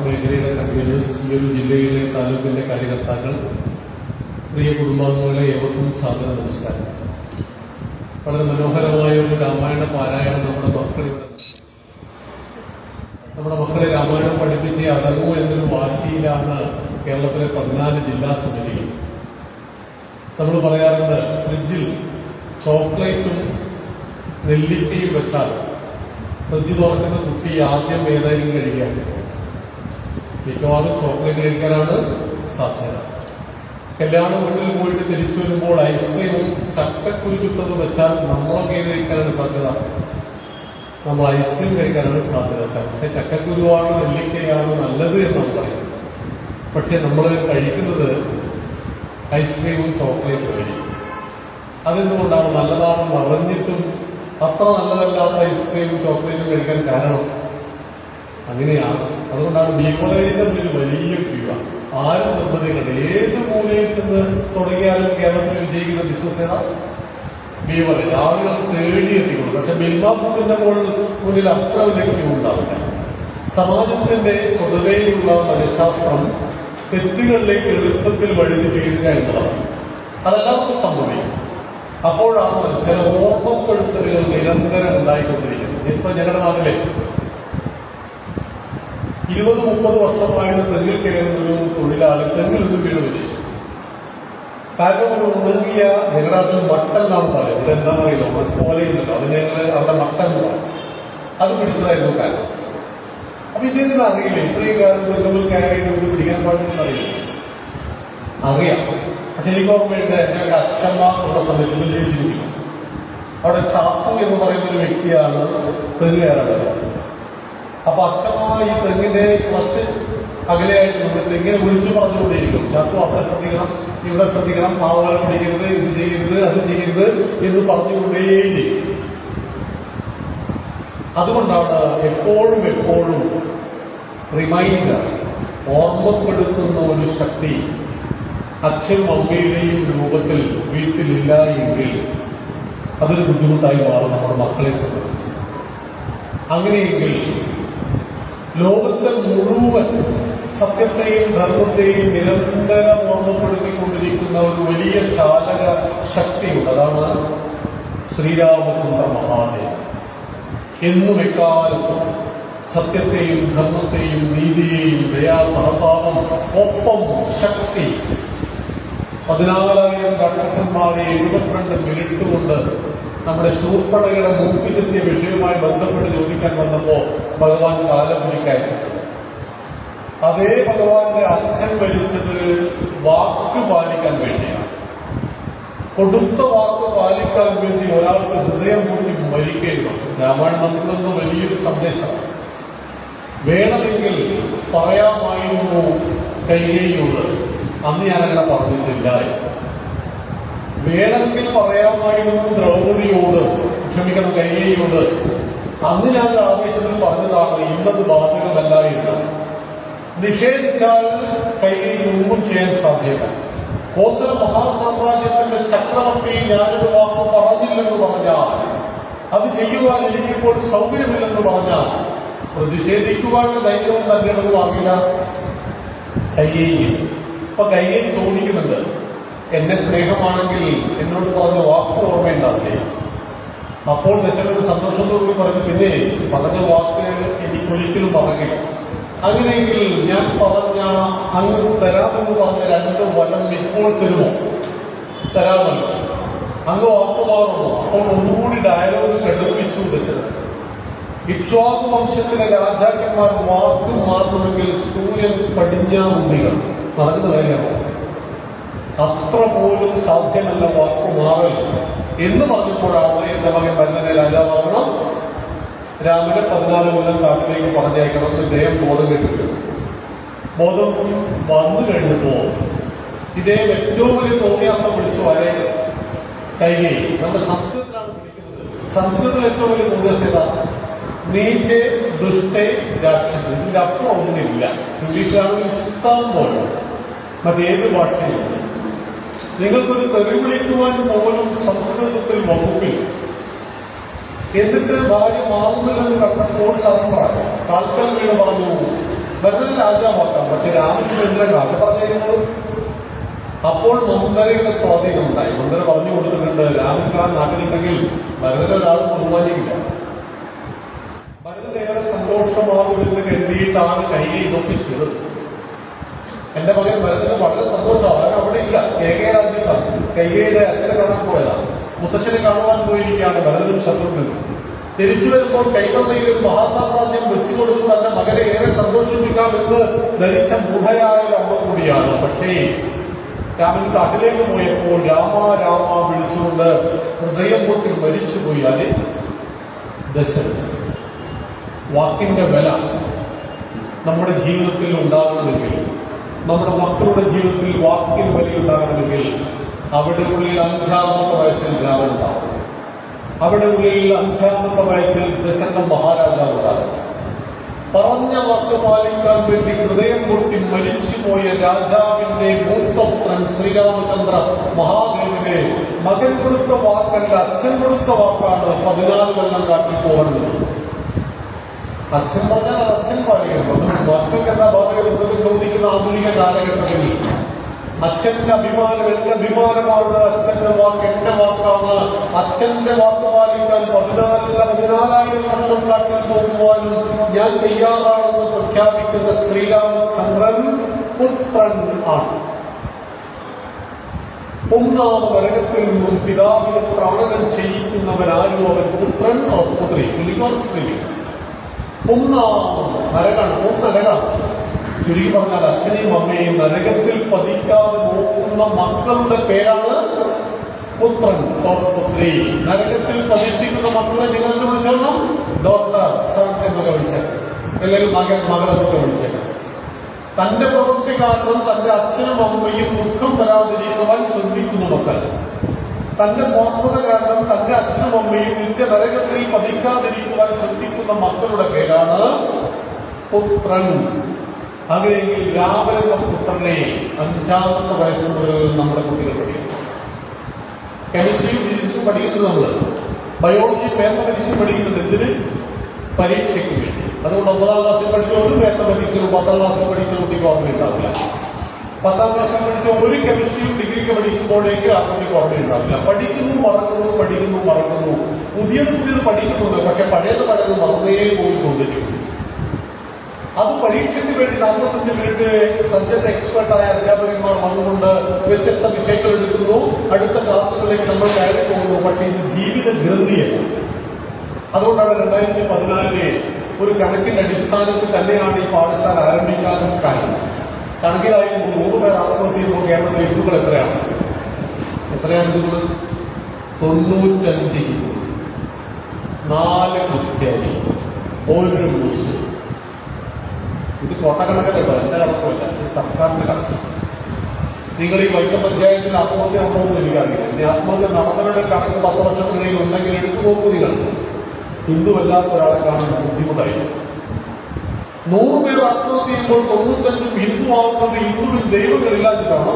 മേഖലയുടെ കൺവീനേഴ്സ്, ഈ ഒരു ജില്ലയിലെ താലൂക്കിന്റെ കാര്യകർത്താക്കൾ, പ്രിയ കുടുംബാംഗങ്ങളെ ഏവർക്കും സാദര നമസ്കാരം. വളരെ മനോഹരമായ ഒരു രാമായണ പാരായണം നമ്മുടെ മക്കളെ രാമായണം പഠിപ്പിച്ച് അടങ്ങൂ എന്നൊരു വാശിയിലാണ് കേരളത്തിലെ 14 ജില്ലാ സമിതി. നമ്മൾ പറയാറുണ്ട്, ഫ്രിഡ്ജിൽ ചോക്ലേറ്റും നെല്ലിക്കയും വെച്ചാൽ ഫ്രിഡ്ജ് തുറക്കുന്ന കുട്ടി ആദ്യം ഏതായാലും കഴിക്കാൻ മിക്കവാറും ചോക്ലേറ്റ് കഴിക്കാനാണ് സാധ്യത. കല്യാണ വീട്ടിൽ പോയിട്ട് തിരിച്ചു വരുമ്പോൾ ഐസ്ക്രീമും ചക്കക്കുരു ചുട്ടത് വെച്ചാൽ നമ്മളൊക്കെ ഏത് കഴിക്കാനാണ് സാധ്യത? നമ്മൾ ഐസ്ക്രീം കഴിക്കാനാണ് സാധ്യത. ചക്കക്കുരുവാണ് നെല്ലിക്കയാണ് നല്ലത് എന്ന് പറയും. പക്ഷെ നമ്മൾ കഴിക്കുന്നത് ഐസ്ക്രീമും ചോക്ലേറ്റും ആയിരിക്കും. അതെന്തുകൊണ്ടാണ്? നല്ലതാണെന്ന് അറിഞ്ഞിട്ടും അത്ര നല്ലതല്ലാത്ത ഐസ്ക്രീമും ചോക്ലേറ്റും കഴിക്കാൻ കാരണം അങ്ങനെയാണ്. അതുകൊണ്ടാണ് ബീവറേജിന്റെ മുന്നിൽ വലിയ ക്യൂ. ആരും നിർബന്ധിക്കട്ടെ, ഏത് മൂലയിൽ ചെന്ന് തുടങ്ങിയാലും കേരളത്തിൽ വിജയിക്കുന്ന ബിസിനസ് ഏതാ? ബീവറേജ്. ആളുകൾ തേടിയെത്തിക്കുന്നു. പക്ഷെ മിൽമാഫുഡിന്റെ മുന്നിൽ അത്ര വലിയ ക്യൂ ഉണ്ടാവില്ല. സമാജത്തിന്റെ സ്വതവേയുള്ള മനഃശാസ്ത്രം തെറ്റുകളിലേക്ക് എളുപ്പത്തിൽ വഴുതി വീഴുക എന്നുള്ളതാണ്. അതെല്ലാവർക്കും സംഭവിക്കും. അപ്പോഴാണ് ചില ഓർമ്മപ്പെടുത്തലുകൾ നിരന്തരം ഉണ്ടായിക്കൊണ്ടിരിക്കുന്നത്. ഇപ്പൊ ഞങ്ങളുടെ നാട്ടിലെ 20-30 വർഷമായിട്ട് തെങ്ങിൽ കയറുന്ന ഒരു തൊഴിലാളി തെങ്ങിൽ നിന്ന് വീട് മരിച്ചു. കാരണം ഒരു ഉണങ്ങിയ, ഞങ്ങളുടെ നാട്ടിൽ മട്ടൻ എന്നാണ് പറയുന്നത്. ഇവിടെ എന്താണെന്ന് അറിയില്ല, പോലെയുണ്ടല്ലോ, അതിന് ഞങ്ങൾ അവിടെ മട്ടൻ എന്ന് പറയും. അത് പിടിച്ചതായിരുന്നു കാരണം. അപ്പൊ ഇദ്ദേഹത്തിന് അറിയില്ല, ഇത്രയും കാലം തെങ്ങുകൾ കയറിയിട്ട് ഇത് പിടിക്കാൻ പാടില്ലെന്ന് അറിയില്ല. അറിയാം. പക്ഷെ എനിക്ക് ഓർമ്മയുണ്ട്, എൻ്റെ അച്ഛമ്മ ഉള്ള സമയത്ത് ജീവിച്ചിരിക്കുന്നു. അവിടെ ചാത്തു എന്ന് പറയുന്ന ഒരു വ്യക്തിയാണ് തെങ്ങ് കയറാൻ. അപ്പൊ അച്ഛമ്മ ഈ തെങ്ങിന്റെ കുറച്ച് അകലെയായിട്ട് നിന്നിട്ട് ഇങ്ങനെ വിളിച്ചു പറഞ്ഞുകൊണ്ടേയിരിക്കും, ചാത്തു അവിടെ ശ്രദ്ധിക്കണം, ഇവിടെ ശ്രദ്ധിക്കണം, പാവകളെ പിടിക്കരുത്, ഇത് ചെയ്യരുത്, അത് ചെയ്യരുത് എന്ന് പറഞ്ഞുകൊണ്ടേയിരിക്കും. അതുകൊണ്ടാണ് എപ്പോഴും റിമൈൻഡർ, ഓർമ്മപ്പെടുത്തുന്ന ഒരു ശക്തി അച്ഛനും അമ്മയുടെയും രൂപത്തിൽ വീട്ടിലില്ല എങ്കിൽ അതൊരു ബുദ്ധിമുട്ടായി മാറും നമ്മുടെ മക്കളെ സംബന്ധിച്ച്. അങ്ങനെയെങ്കിൽ ലോകത്തെ മുഴുവൻ സത്യത്തെയും ധർമ്മത്തെയും നിരന്തരം ഓർമ്മപ്പെടുത്തിക്കൊണ്ടിരിക്കുന്ന ഒരു വലിയ ചാലക ശക്തിയുണ്ട്. അതാണ് ശ്രീരാമചന്ദ്ര മഹാദേവൻ. എന്നും എക്കാലത്തും സത്യത്തെയും ധർമ്മത്തെയും നീതിയെയും ദയാസഹതാപം ഒപ്പം ശക്തി 14,000 രാക്ഷസന്മാരെ 72 മിനിറ്റ് കൊണ്ട് നമ്മുടെ ശൂർപ്പണയുടെ മൂക്ക് ചെത്തിയ വിഷയവുമായി ബന്ധപ്പെട്ട് ചോദിക്കാൻ വന്നപ്പോ ഭഗവാൻ കാലപ്പുലിക്ക് അയച്ചിട്ടുണ്ട്. അതേ ഭഗവാന്റെ അച്ഛൻ മരിച്ചത് വാക്ക് പാലിക്കാൻ വേണ്ടിയാണ്. കൊടുത്ത വാക്ക് പാലിക്കാൻ വേണ്ടി ഒരാൾക്ക് ഹൃദയം കൂട്ടി മരിക്കേണ്ടി വന്നു. രാമായണം നമുക്ക് തന്ന വലിയൊരു സന്ദേശമാണ്. വേണമെങ്കിൽ പറയാമായിരുന്നു കൈകേയിയോട്, അന്ന് ഞാനങ്ങനെ പറഞ്ഞിട്ടില്ല. വേണമെങ്കിൽ പറയാമായിരുന്നു ദ്രൗപദിയോട്, ക്ഷമിക്കണം കൈകേയിയോട്, അന്ന് ഞാൻ ആവേശത്തിൽ പറഞ്ഞതാണ്, ഇന്നത് ബാധകമല്ല എന്ന്. നിഷേധിച്ചാൽ കൈകേയിക്ക് ഒന്നും ചെയ്യാൻ സാധ്യമല്ല. കോസല മഹാസാമ്രാജ്യത്തിന്റെ ചക്രവർത്തി ഞാനൊരു വാക്ക് പറഞ്ഞില്ലെന്ന് പറഞ്ഞാൽ, അത് ചെയ്യുവാൻ എനിക്കിപ്പോൾ സൗകര്യമില്ലെന്ന് പറഞ്ഞാൽ പ്രതിഷേധിക്കുവാനുള്ള ധൈര്യവും തന്നെയൊന്നും ആകില്ല കൈകേയി. ഇപ്പൊ കൈകേയി ചോദിക്കുന്നുണ്ട്, എന്നെ സ്നേഹമാണെങ്കിൽ എന്നോട് പറഞ്ഞ വാക്ക് ഓർമ്മയുണ്ടാവില്ലേ? അപ്പോൾ ദശരഥൻ സന്തോഷത്തോടുകൂടി പറഞ്ഞു, പിന്നെ പറഞ്ഞ വാക്ക് എനിക്കൊരിക്കലും പറഞ്ഞില്ല. അങ്ങനെയെങ്കിൽ ഞാൻ പറഞ്ഞ അങ്ങ് തരാമെന്ന് പറഞ്ഞ 2 വനം ഇപ്പോൾ തരുമോ? തരാമല്ലോ. അങ്ങ് വാക്കുമാറുമോ? അപ്പോൾ ഒന്നുകൂടി ഡയലോഗ് ഘടിപ്പിച്ചു ദശരഥൻ. ഇക്ഷ്വാകു വംശത്തിലെ രാജാക്കന്മാർ വാക്ക് മാറണമെങ്കിൽ സൂര്യൻ പടിഞ്ഞാറുണ്ടികൾ നടക്കുന്ന കാര്യമാണോ? അത്ര പോലും സാധ്യമല്ല വാക്ക് മാറൽ എന്ന് പറഞ്ഞപ്പോഴാണ് എന്റെ മകൻ ഭരതനെ രാജാവാക്കണം, രാമനെ 14 കൊല്ലം കാട്ടിലേക്ക് പറഞ്ഞയക്കണം എന്ന് ഇദ്ദേഹം ബോധം കേട്ടിട്ടുണ്ട്. ബോധം വന്നു കഴിഞ്ഞപ്പോ ഇദ്ദേഹം ഏറ്റവും വലിയ തോന്നിയാസം വിളിച്ചു വരെ കൈകേയി. നമ്മുടെ സംസ്കൃതത്തിലാണ് വിളിക്കുന്നത്. സംസ്കൃതത്തിൽ ഏറ്റവും വലിയ തോന്നിയാസം ഏതാ? നീചെ ദുഷ്ടേ രാക്ഷസ. ഇതിന്റെ അപ്പുറം ഒന്നില്ല. ഇംഗ്ലീഷിലാണെങ്കിൽ ഇഷ്ടം പോലെ, മറ്റേത് ഭാഷയിലുണ്ട്. നിങ്ങൾക്കൊരു തെറി വിളിക്കുവാൻ പോലും സംസ്കൃതത്തിൽ വകുപ്പില്ല. എന്നിട്ട് ഭാര്യ മാറുന്നില്ലെന്ന് കണ്ടപ്പോൾ സറണ്ടറായി. കാൽക്കൽ വീണ് പറഞ്ഞു, ഭരതന് രാജാവാക്കാം, പക്ഷെ രാമന് ചന്ദ്രൻ അത് പറഞ്ഞിരുന്നത്. അപ്പോൾ മന്ദരയുടെ സ്വാധീനം ഉണ്ടായി. മന്ദര പറഞ്ഞു കൊടുത്തിട്ടുണ്ട്, രാമൻ ആ നാട്ടിലുണ്ടെങ്കിൽ ഭരതനെ ഒരാൾ ബഹുമാനിക്കില്ല. ഭരതനേറെ സന്തോഷമാകുമെന്ന് കരുതിയിട്ടാണ് കൈകൈ ഇതൊക്കെ ചെയ്തത്. എന്റെ മകൻ ഭരതന് വളരെ സന്തോഷമാണ്. അവൻ അവിടെ ഇല്ല, കേകയ രാജ്യത്താണ്. കൈകയുടെ അച്ഛനെ കാണാൻ പോയതാണ്, മുത്തച്ഛനെ കാണുവാൻ പോയിരിക്കുകയാണ് ഭരതനും ശത്രുഘ്നും. തിരിച്ചു വരുമ്പോൾ കൈവന്നയിൽ ഒരു മഹാസാമ്രാജ്യം വെച്ചുകൊടുത്ത് തന്റെ മകനെ ഏറെ സന്തോഷിപ്പിക്കാമെന്ന് ധരിച്ച മൂഢയായ ഒരു അമ്മ കൂടിയാണ്. പക്ഷേ രാമൻ കാട്ടിലേക്ക് പോയപ്പോൾ രാമ രാമ വിളിച്ചുകൊണ്ട് ഹൃദയം പൊട്ടി മരിച്ചുപോയി. ആര്? ദശരഥൻ. വാക്കിന്റെ വില നമ്മുടെ ജീവിതത്തിൽ ഉണ്ടാകണമെങ്കിൽ, നമ്മുടെ മക്കളുടെ ജീവിതത്തിൽ വാക്കിന് വില ഉണ്ടാകണമെങ്കിൽ അവിടെ ഉള്ളിൽ 5-ാമത്തെ വയസ്സിൽ രാമൻ ഉണ്ടാവും. അവിടെ ഉള്ളിൽ 5-ാമത്തെ വയസ്സിൽ ദശരഥ മഹാരാജാവ് ഉണ്ടാകും. പറഞ്ഞ വാക്ക് പാലിക്കാൻ വേണ്ടി ഹൃദയം പൊട്ടി മരിച്ചുപോയ രാജാവിന്റെ മൂത്തപുത്രൻ ശ്രീരാമചന്ദ്ര മഹാദേവനെ മകൻ കൊടുത്ത വാക്കല്ല, അച്ഛൻ കൊടുത്ത വാക്കാണ് 14 കൊല്ലം കാട്ടിൽ പോകേണ്ടത്. അച്ഛൻ പറഞ്ഞാൽ അത് അച്ഛൻ പാലിക്കണം. മക്കൾക്ക് എന്താ ബാധകം എന്നൊക്കെ ചോദിക്കുന്ന ആധുനിക കാലഘട്ടത്തിൽ അച്ഛന്റെ അഭിമാനം എന്റെ അഭിമാനമാണ്, അച്ഛന്റെ വാക്ക് എന്റെ വാക്കാണ്. അച്ഛന്റെ വാക്ക് പാലിക്കാൻ 14,000 വർഷം കാട്ടിൽ പോകുവാനും ഞാൻ തയ്യാറാണെന്ന് പ്രഖ്യാപിക്കുന്ന ശ്രീരാമചന്ദ്രൻ പുത്രൻ ആണ്. 1-ാം നരകത്തിൽ നിന്നും പിതാവിനെ ത്രാണനം ചെയ്യിക്കുന്നവനാരും അവൻ പുത്രൻ പുത്രി. 1-ാം നരകാണ്. ചുരുക്കി പറഞ്ഞാൽ അച്ഛനെയും അമ്മയെയും നരകത്തിൽ പതിക്കാതെ നോക്കുന്ന മക്കളുടെ പേരാണ് പുത്രൻ പുത്രി. നരകത്തിൽ പതിപ്പിക്കുന്ന മക്കളെ നിങ്ങൾ എന്ന് വിളിച്ചോണം ഡോക്ടർ, സൺ എന്നൊക്കെ വിളിച്ചേക്കാം, അല്ലെങ്കിൽ മകൻ മകൾ എന്നൊക്കെ വിളിച്ചേക്കാം. തന്റെ പ്രവൃത്തി കാരണം തന്റെ അച്ഛനും അമ്മയും ദുഃഖം വരാതിരിക്കുവാൻ ശ്രദ്ധിക്കുന്ന മക്കൾ, തന്റെ സ്വാർത്ഥത കാരണം തന്റെ അച്ഛനും അമ്മയും നിത്യ നരകത്തിൽ പതിക്കാതിരിക്കുവാൻ ശ്രദ്ധിക്കുന്ന മക്കളുടെ പേരാണ് പുത്രൻ. അങ്ങനെയെങ്കിൽ രാമനെന്ന പുത്രനെ 5-ാമത്തെ വയസ്സ് മുതൽ നമ്മുടെ കുട്ടികൾ പഠിക്കും. കെമിസ്ട്രിയും ഫിസിക്സും പഠിക്കുന്നത് നമ്മൾ, ബയോളജി മാത്തമാറ്റിക്സും പഠിക്കുന്നത് എന്തിന്? പരീക്ഷയ്ക്ക് വേണ്ടി. അതുകൊണ്ട് 9-ാം ക്ലാസ്സിൽ പഠിച്ച ഒരു മാത്തമാറ്റിക്സിനും 10-ാം ക്ലാസ്സിൽ പഠിച്ച കുട്ടിക്ക് ഓർമ്മ ഉണ്ടാവില്ല. 10-ാം ക്ലാസ്സിൽ പഠിച്ച ഒരു കെമിസ്ട്രിയും ഡിഗ്രിക്ക് പഠിക്കുമ്പോഴേക്ക് ആ കുട്ടിക്ക് ഓർമ്മ ഉണ്ടാവില്ല. പഠിക്കുന്നു മറക്കുന്നു, പഠിക്കുന്നു മറക്കുന്നു, പുതിയത് പഠിക്കുന്നുണ്ട്, പക്ഷെ പഴയത് മറന്നേ പോയിക്കൊണ്ടിരിക്കുന്നു. അത് പരീക്ഷയ്ക്ക് വേണ്ടി 45 മിനിറ്റ് സബ്ജക്ട് എക്സ്പെർട്ടായ അധ്യാപകന്മാർ വന്നുകൊണ്ട് വ്യത്യസ്ത വിഷയങ്ങൾ എടുക്കുന്നു. അടുത്ത ക്ലാസ്സുകളിലേക്ക് നമ്മൾ കയറി പോകുന്നു. പക്ഷേ ഇത് ജീവിത ഗ്രന്ഥിയല്ല. അതുകൊണ്ടാണ് 2014 ഒരു കണക്കിന്റെ അടിസ്ഥാനത്തിൽ തന്നെയാണ് ഈ പാഠശാല ആരംഭിക്കാനും കാരണം. കണക്കിലായിരുന്നു 100 പേർ ആത്മഹത്യ ചെയ്യുമ്പോൾ കേരളത്തിലെ ഹിന്ദുക്കൾ എത്രയാണ് ഹിന്ദുക്കൾ? 95 ഹിന്ദു, 4 ക്രിസ്ത്യാനി, 1 മുസ്ലിം. ഇത് കോട്ടക്കണക്കല്ലോ, എന്റെ കണക്കുമല്ല, ഇത് സർക്കാരിന്റെ കണക്ക്. നിങ്ങൾ ഈ വൈക്കം പഞ്ചായത്തിൽ ആത്മഹത്യ നടന്നതെന്ന് എനിക്കറിയില്ല. ഇനി ആത്മഹത്യ നടന്നവരുടെ കണക്ക് 10 വർഷത്തിനിടയിൽ ഉണ്ടെങ്കിൽ എടുത്തു നോക്കൂ. നിങ്ങൾ ഹിന്ദുവല്ലാത്ത ഒരാളെ കാണാൻ ബുദ്ധിമുട്ടായിരിക്കും. 100 പേർ ആത്മഹത്യ ചെയ്യുമ്പോൾ 95 ഹിന്ദു ആവുന്നത് ഹിന്ദുവിൽ ദൈവങ്ങളില്ലാഞ്ഞിട്ടാണോ?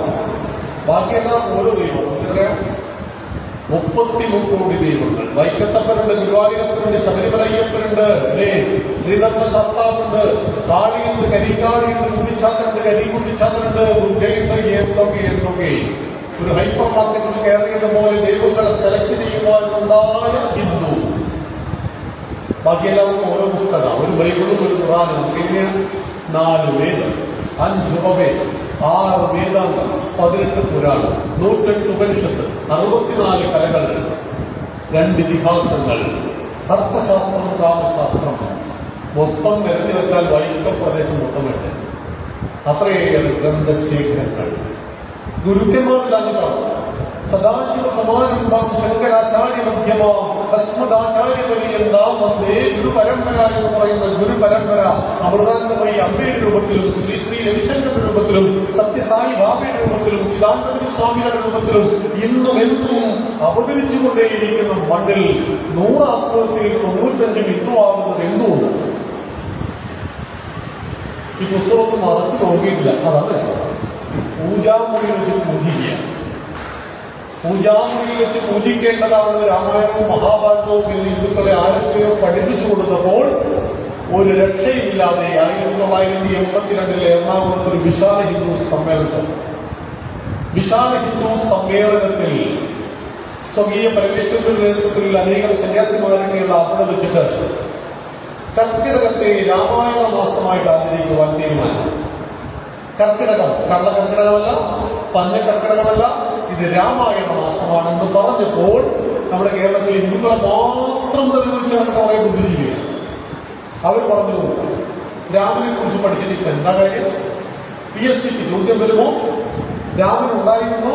ബാക്കിയെല്ലാം ഓരോ ദൈവം. എത്രയാ? 33 കോടി ദൈവങ്ങൾ. വൈക്കത്തപ്പനുണ്ട്, ഗുരുവായൂരപ്പനുണ്ട്, ശബരിമല അയ്യപ്പനുണ്ട്, അല്ലേ, ശ്രീധർമ്മശാസ്താവുണ്ട്, കാളിയുണ്ട്, കരിക്കാളിയുണ്ട്, കുട്ടിച്ചാത്തനുണ്ട്, കരിക്കുട്ടിച്ചാത്തനുണ്ട്, ദുർഗയുണ്ട്, എന്തൊക്കെ. ഒരു ഹൈപ്പർ മാർക്കറ്റിൽ കയറിയതുപോലെ ദൈവങ്ങളെ സെലക്ട് ചെയ്യുവാനുണ്ടായ ഹിന്ദു. ബാക്കി എല്ലാവർക്കും ഓരോ പുസ്തകം, ഒരു ബൈബിളും ഒരു ഖുറാനും. നമുക്കെങ്ങനെയാണ്? 4 വേദം, 5 ഉപവേദം, 6 വേദാന്തം, 18 പുരാണം, 108 ഉപനിഷത്ത്, 64 കലകൾ, 2 ഇതിഹാസങ്ങൾ, അർത്ഥശാസ്ത്രം, കാമശാസ്ത്രം, മൊത്തം നിരത്തി വെച്ചാൽ വൈക്കം പ്രദേശം മൊത്തമായിട്ട് അത്രയേറെ ഗ്രന്ഥശേഖരങ്ങൾ. ഗുരുക്കന്മാരില്ലാഞ്ഞിട്ടാണ്. സദാശിവ സമാരംഭം ശങ്കരാചാര്യ മധ്യമാം അസ്മദാചാര്യ പര്യന്താം വന്ദേ ഗുരുപരമ്പര എന്ന് പറയുന്ന ഗുരുപരമ്പര അമൃതാനന്ദമയി അമ്മയുടെ രൂപത്തിലും ശ്രീ ശ്രീ രവിശങ്കരുടെ രൂപത്തിലും സത്യസായി ബാബയുടെ രൂപത്തിലും ചിദാനന്ദപുരി സ്വാമിയുടെ രൂപത്തിലും ഇന്നും എന്നും അവതരിച്ചുകൊണ്ടേയിരിക്കുന്ന മണ്ണിൽ 100 ആത്മഹത്യയിൽ 95 ഹിന്ദുവാകുന്നത് എന്തുകൊണ്ട്? ഈ പുസ്തകമൊന്നും മറച്ചു നോക്കിയിട്ടില്ല. അതാണ് പൂജാമുറിയിൽ വെച്ച് പൂജിക്കുക. പൂജാമുറിയിൽ വെച്ച് പൂജിക്കേണ്ടതാണ് രാമായണവും മഹാഭാരതവും എന്ന് ഹിന്ദുക്കളെ ആരൊക്കെയോ പഠിപ്പിച്ചു കൊടുത്തപ്പോൾ ഒരു രക്ഷയില്ലാതെ 1982 എറണാകുളത്ത് ഒരു വിശാല ഹിന്ദു സമ്മേളനം. വിശാല ഹിന്ദു സമ്മേളനത്തിൽ സ്വകീയ പരമേശ്വരന്റെ നേതൃത്വത്തിൽ അനേകം സന്യാസിമാരൊക്കെയുള്ള അവിടെ വെച്ചിട്ട് കർക്കിടകത്തെ രാമായണ മാസമായിട്ട് ആചരിക്കുവാൻ തീരുമാനം. കർക്കിടകം കള്ളകർക്കിടകമല്ല, പഞ്ഞക്കർക്കിടകമല്ല, ഇത് രാമായണ മാസമാണെന്ന് പറഞ്ഞപ്പോൾ നമ്മുടെ കേരളത്തിൽ ഹിന്ദുക്കളെ മാത്രം തെളിവിച്ചാണ് കുറെ ബുദ്ധിജീവിയാണ്. അവർ പറഞ്ഞു, രാമനെ കുറിച്ച് പഠിച്ചിട്ട് ഇപ്പൊ എന്താ കാര്യം? PSCക്ക് ചോദ്യം വരുമോ? രാമൻ ഉണ്ടായിരുന്നോ?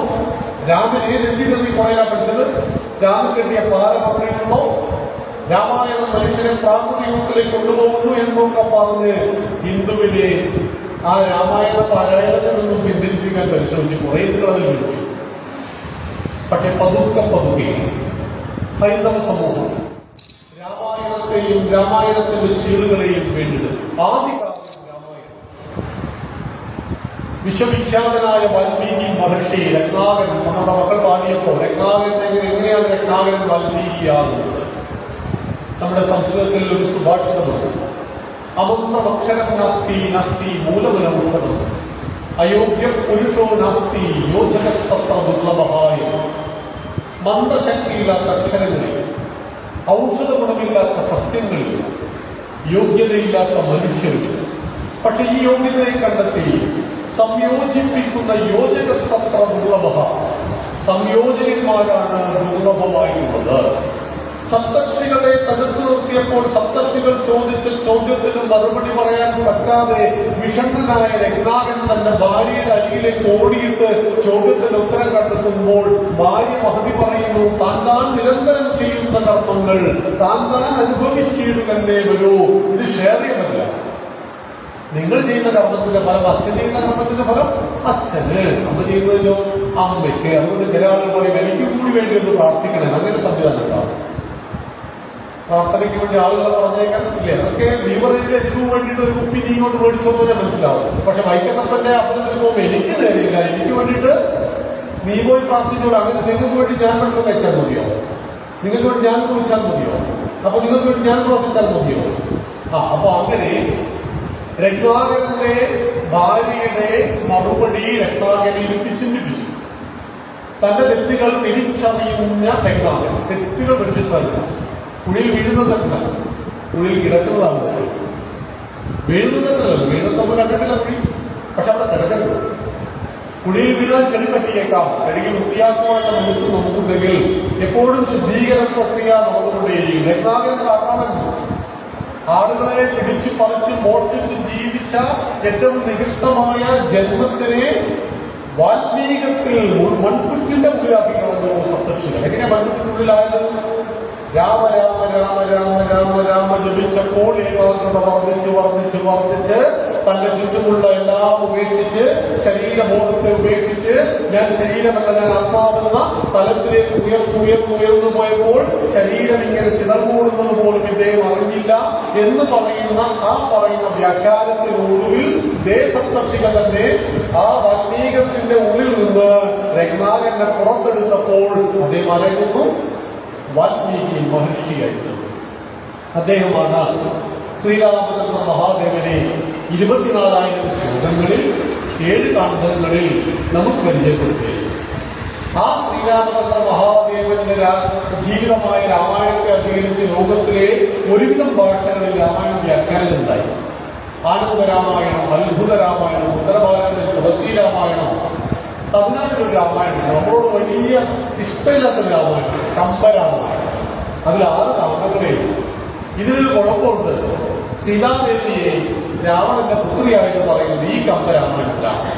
രാമൻ ഏത് എന്തിനീ കുറയിലാണ് പഠിച്ചത്? രാമൻ കെട്ടിയ പാലം അവിടെയുണ്ടോ? രാമായണം മനുഷ്യനെ പ്രാകൃതികത്തിലേക്ക് കൊണ്ടുപോകുന്നു എന്നൊക്കെ പറഞ്ഞ് ഹിന്ദുവിനെ ആ രാമായണ പാരായണത്തിൽ നിന്നും പിന്തിരിപ്പിക്കാൻ പരിശ്രമിച്ച് കുറെ അതിൽ വീഴ്ത്തി. പക്ഷെ പതുക്കെ ഹൈന്ദവ സമൂഹം രാമായണത്തെയും രാമായണത്തിന്റെ ചീളുകളെയും വേണ്ടിയെടുത്തു. ആദ്യകാലം രാമായണം വിശ്വവിഖ്യാതനായ വാൽമീകി മഹർഷി രത്നാകരൻ നമ്മുടെ മക്കൾ പാടിയപ്പോൾ രത്നാകരൻ എങ്ങനെയാണ് രത്നാകരൻ വാൽമീകിയാകുന്നത്? നമ്മുടെ സംസ്കൃതത്തിൽ ഒരു സുഭാഷിതമുണ്ട്. അമന്ത്രമക്ഷരം നാസ്തി നാസ്തി മൂലമനൌഷധം അയോഗ്യ പുരുഷോ നാസ്തി യോജകസ്തത്ര ദുർലഭമായ. മന്ത്രശക്തിയില്ലാത്ത അക്ഷരങ്ങളിൽ, ഔഷധ ഗുണമില്ലാത്ത സസ്യങ്ങളിൽ, യോഗ്യതയില്ലാത്ത മനുഷ്യരില്ല. പക്ഷെ ഈ യോഗ്യതയെ കണ്ടെത്തി സംയോജിപ്പിക്കുന്ന യോജകസ്തത്ര ദുർലഭ, സംയോജകന്മാരാണ് ദുർലഭമായിട്ടുള്ളത്. സപ്തർഷികളെ തടുത്തു നിർത്തിയപ്പോൾ സപ്തർഷികൾ ചോദിച്ച ചോദ്യത്തിന് മറുപടി പറയാൻ പറ്റാതെ വിഷണ്ണനായ രത്നാകരൻ തന്റെ ഭാര്യയുടെ അരികിലേക്ക് ഓടിയിട്ട് ചോദ്യത്തിന് ഉത്തരം കണ്ടെത്തുമ്പോൾ ഭാര്യ മഹതി പറയുന്നു, താൻ നിരന്തരം ചെയ്യുന്ന കർമ്മങ്ങൾ താൻ അനുഭവിച്ചിട്ട് തന്നെ വരൂ. ഇത് ഷെയർ ചെയ്യാനല്ല. നിങ്ങൾ ചെയ്യുന്ന കർമ്മത്തിന്റെ ഫലം അച്ഛൻ ചെയ്യുന്ന കർമ്മത്തിന്റെ ഫലം അച്ഛന്, അമ്മ ചെയ്യുന്നതിനോ അമ്മയ്ക്ക്. അതുകൊണ്ട് ചില ആളുകൾ പറയും, എനിക്ക് കൂടി വേണ്ടി ഒന്ന് പ്രാർത്ഥിക്കണം. അങ്ങനെ സംവിധാനം ഉണ്ടാവും. പ്രാർത്ഥനയ്ക്ക് വേണ്ടി ആളുകളെ പറഞ്ഞേക്കാൻ ഇല്ലേ? അതൊക്കെ ബീവറേജിൽ എനിക്ക് വേണ്ടിയിട്ട് ഒരു കുപ്പി നീ കൊണ്ട് മേടിച്ചോന്ന് ഞാൻ മനസ്സിലാവും. പക്ഷെ വൈക്കത്തപ്പന്റെ അമ്പലത്തിൽ പോകുമ്പോൾ എനിക്ക് നേരില്ല, എനിക്ക് വേണ്ടിയിട്ട് നീ പോയി പ്രാർത്ഥിച്ചോളൂ. അങ്ങനെ നിങ്ങൾക്ക് വേണ്ടി ഞാൻ ഭക്ഷണം കഴിച്ചാൽ മതിയോ? നിങ്ങൾക്ക് വേണ്ടി ഞാൻ കുളിച്ചാൽ മതിയോ? അപ്പൊ നിങ്ങൾക്ക് വേണ്ടി ഞാൻ പ്രവർത്തിച്ചാൽ മതിയോ? അപ്പൊ അങ്ങനെ രത്നാകരന്റെ ഭാര്യയുടെ മറുപടി രത്നാകരനെ ഇരുത്തി ചിന്തിപ്പിച്ചു. തന്റെ തെറ്റുകൾ തിരിച്ചറിയുന്ന രത്നാകരൻ തെറ്റുകൾ പരിശോധിച്ചില്ല. കുഴിയിൽ വീഴുന്നതല്ല, കുഴിയിൽ കിടക്കുന്നതാണ്. വീഴുന്നതല്ല, വീഴുന്നത് നമ്മൾ കണ്ടിട്ടില്ല കുഴി. പക്ഷെ അവിടെ കിടക്കരുത്. കുഴിയിൽ വീഴാൻ ചെടി പറ്റിയേക്കാം. കഴുകി വൃത്തിയാക്കുവാനുള്ള മനസ്സ് നമുക്കുണ്ടെങ്കിൽ എപ്പോഴും ശുദ്ധീകരണ പ്രക്രിയ നടന്നുകൊണ്ടേയിരിക്കും. രത്നാകരൻ കാട്ടാളൻ ആളുകളെ പിടിച്ചു പറിച്ച് മോഷ്ടിച്ച് ജീവിച്ച ഏറ്റവും നികൃഷ്ടമായ ജന്മത്തിനെ വാൽമീകത്തിൽ മൺകുറ്റിന്റെ ഉള്ളിലാക്കി കളഞ്ഞു സപ്തർഷികൾ. എങ്ങനെയാ മൺകുറ്റിന്റെ ഉള്ളിലായത്? രാമ രാമ രാമ രാമ രാമ രാമ ജപിച്ചപ്പോൾ ഏകാഗ്രത വർദ്ധിച്ച് തന്റെ ചുറ്റുമുള്ള എല്ലാം ഉപേക്ഷിച്ച് ശരീരബോധത്തെ ഉപേക്ഷിച്ച് ഞാൻ ശരീരമല്ല ഞാൻ ആത്മാവെന്ന തലത്തിലേക്ക് ഉയർന്നു പോയപ്പോൾ ശരീരം ഇങ്ങനെ ചിതർമൂടുന്നത് പോലും ഇദ്ദേഹം അറിഞ്ഞില്ല എന്ന് പറയുന്ന വ്യാഖ്യാനത്തിനൊടുവിൽ ദേശസപ്തർഷികൾ തന്നെ ആ വാൽമീകത്തിന്റെ ഉള്ളിൽ നിന്ന് രത്നാകരനെ പുറത്തെടുത്തപ്പോൾ അദ്ദേഹം അറിയുന്നു വാൽമീകി മഹർഷിയായിട്ട്. അദ്ദേഹമാണ് ശ്രീരാമചന്ദ്ര മഹാദേവനെ 24,000 ശ്ലോകങ്ങളിൽ 7 കാണ്ഡങ്ങളിൽ നമുക്ക് പരിചയപ്പെടുത്തി. ആ ശ്രീരാമചന്ദ്ര മഹാദേവന്റെ ജീവിതമായ രാമായണത്തെ അധികരിച്ച് ലോകത്തിലെ ഒരുവിധം ഭാഷകളിൽ രാമായണം വ്യാഖ്യാനങ്ങളുണ്ടായി. ആനന്ദരാമായണം, അത്ഭുത രാമായണം, ഉത്തരഭാരതത്തിൽ തുളസി രാമായണം, തമിഴ്നാട്ടിലൊരു രാമായണം നമ്മളോട് വലിയ ഇഷ്ടമില്ലാത്തൊരു രാമായണം കമ്പരാമായണം. അതിൽ 6 കാണ്ഡങ്ങളേ. ഇതിനൊരു കുഴപ്പമുണ്ട്. സീതാദേവിയെ രാവണന്റെ പുത്രിയായിട്ട് പറയുന്നത് ഈ കമ്പരാമായണത്തിലാണ്.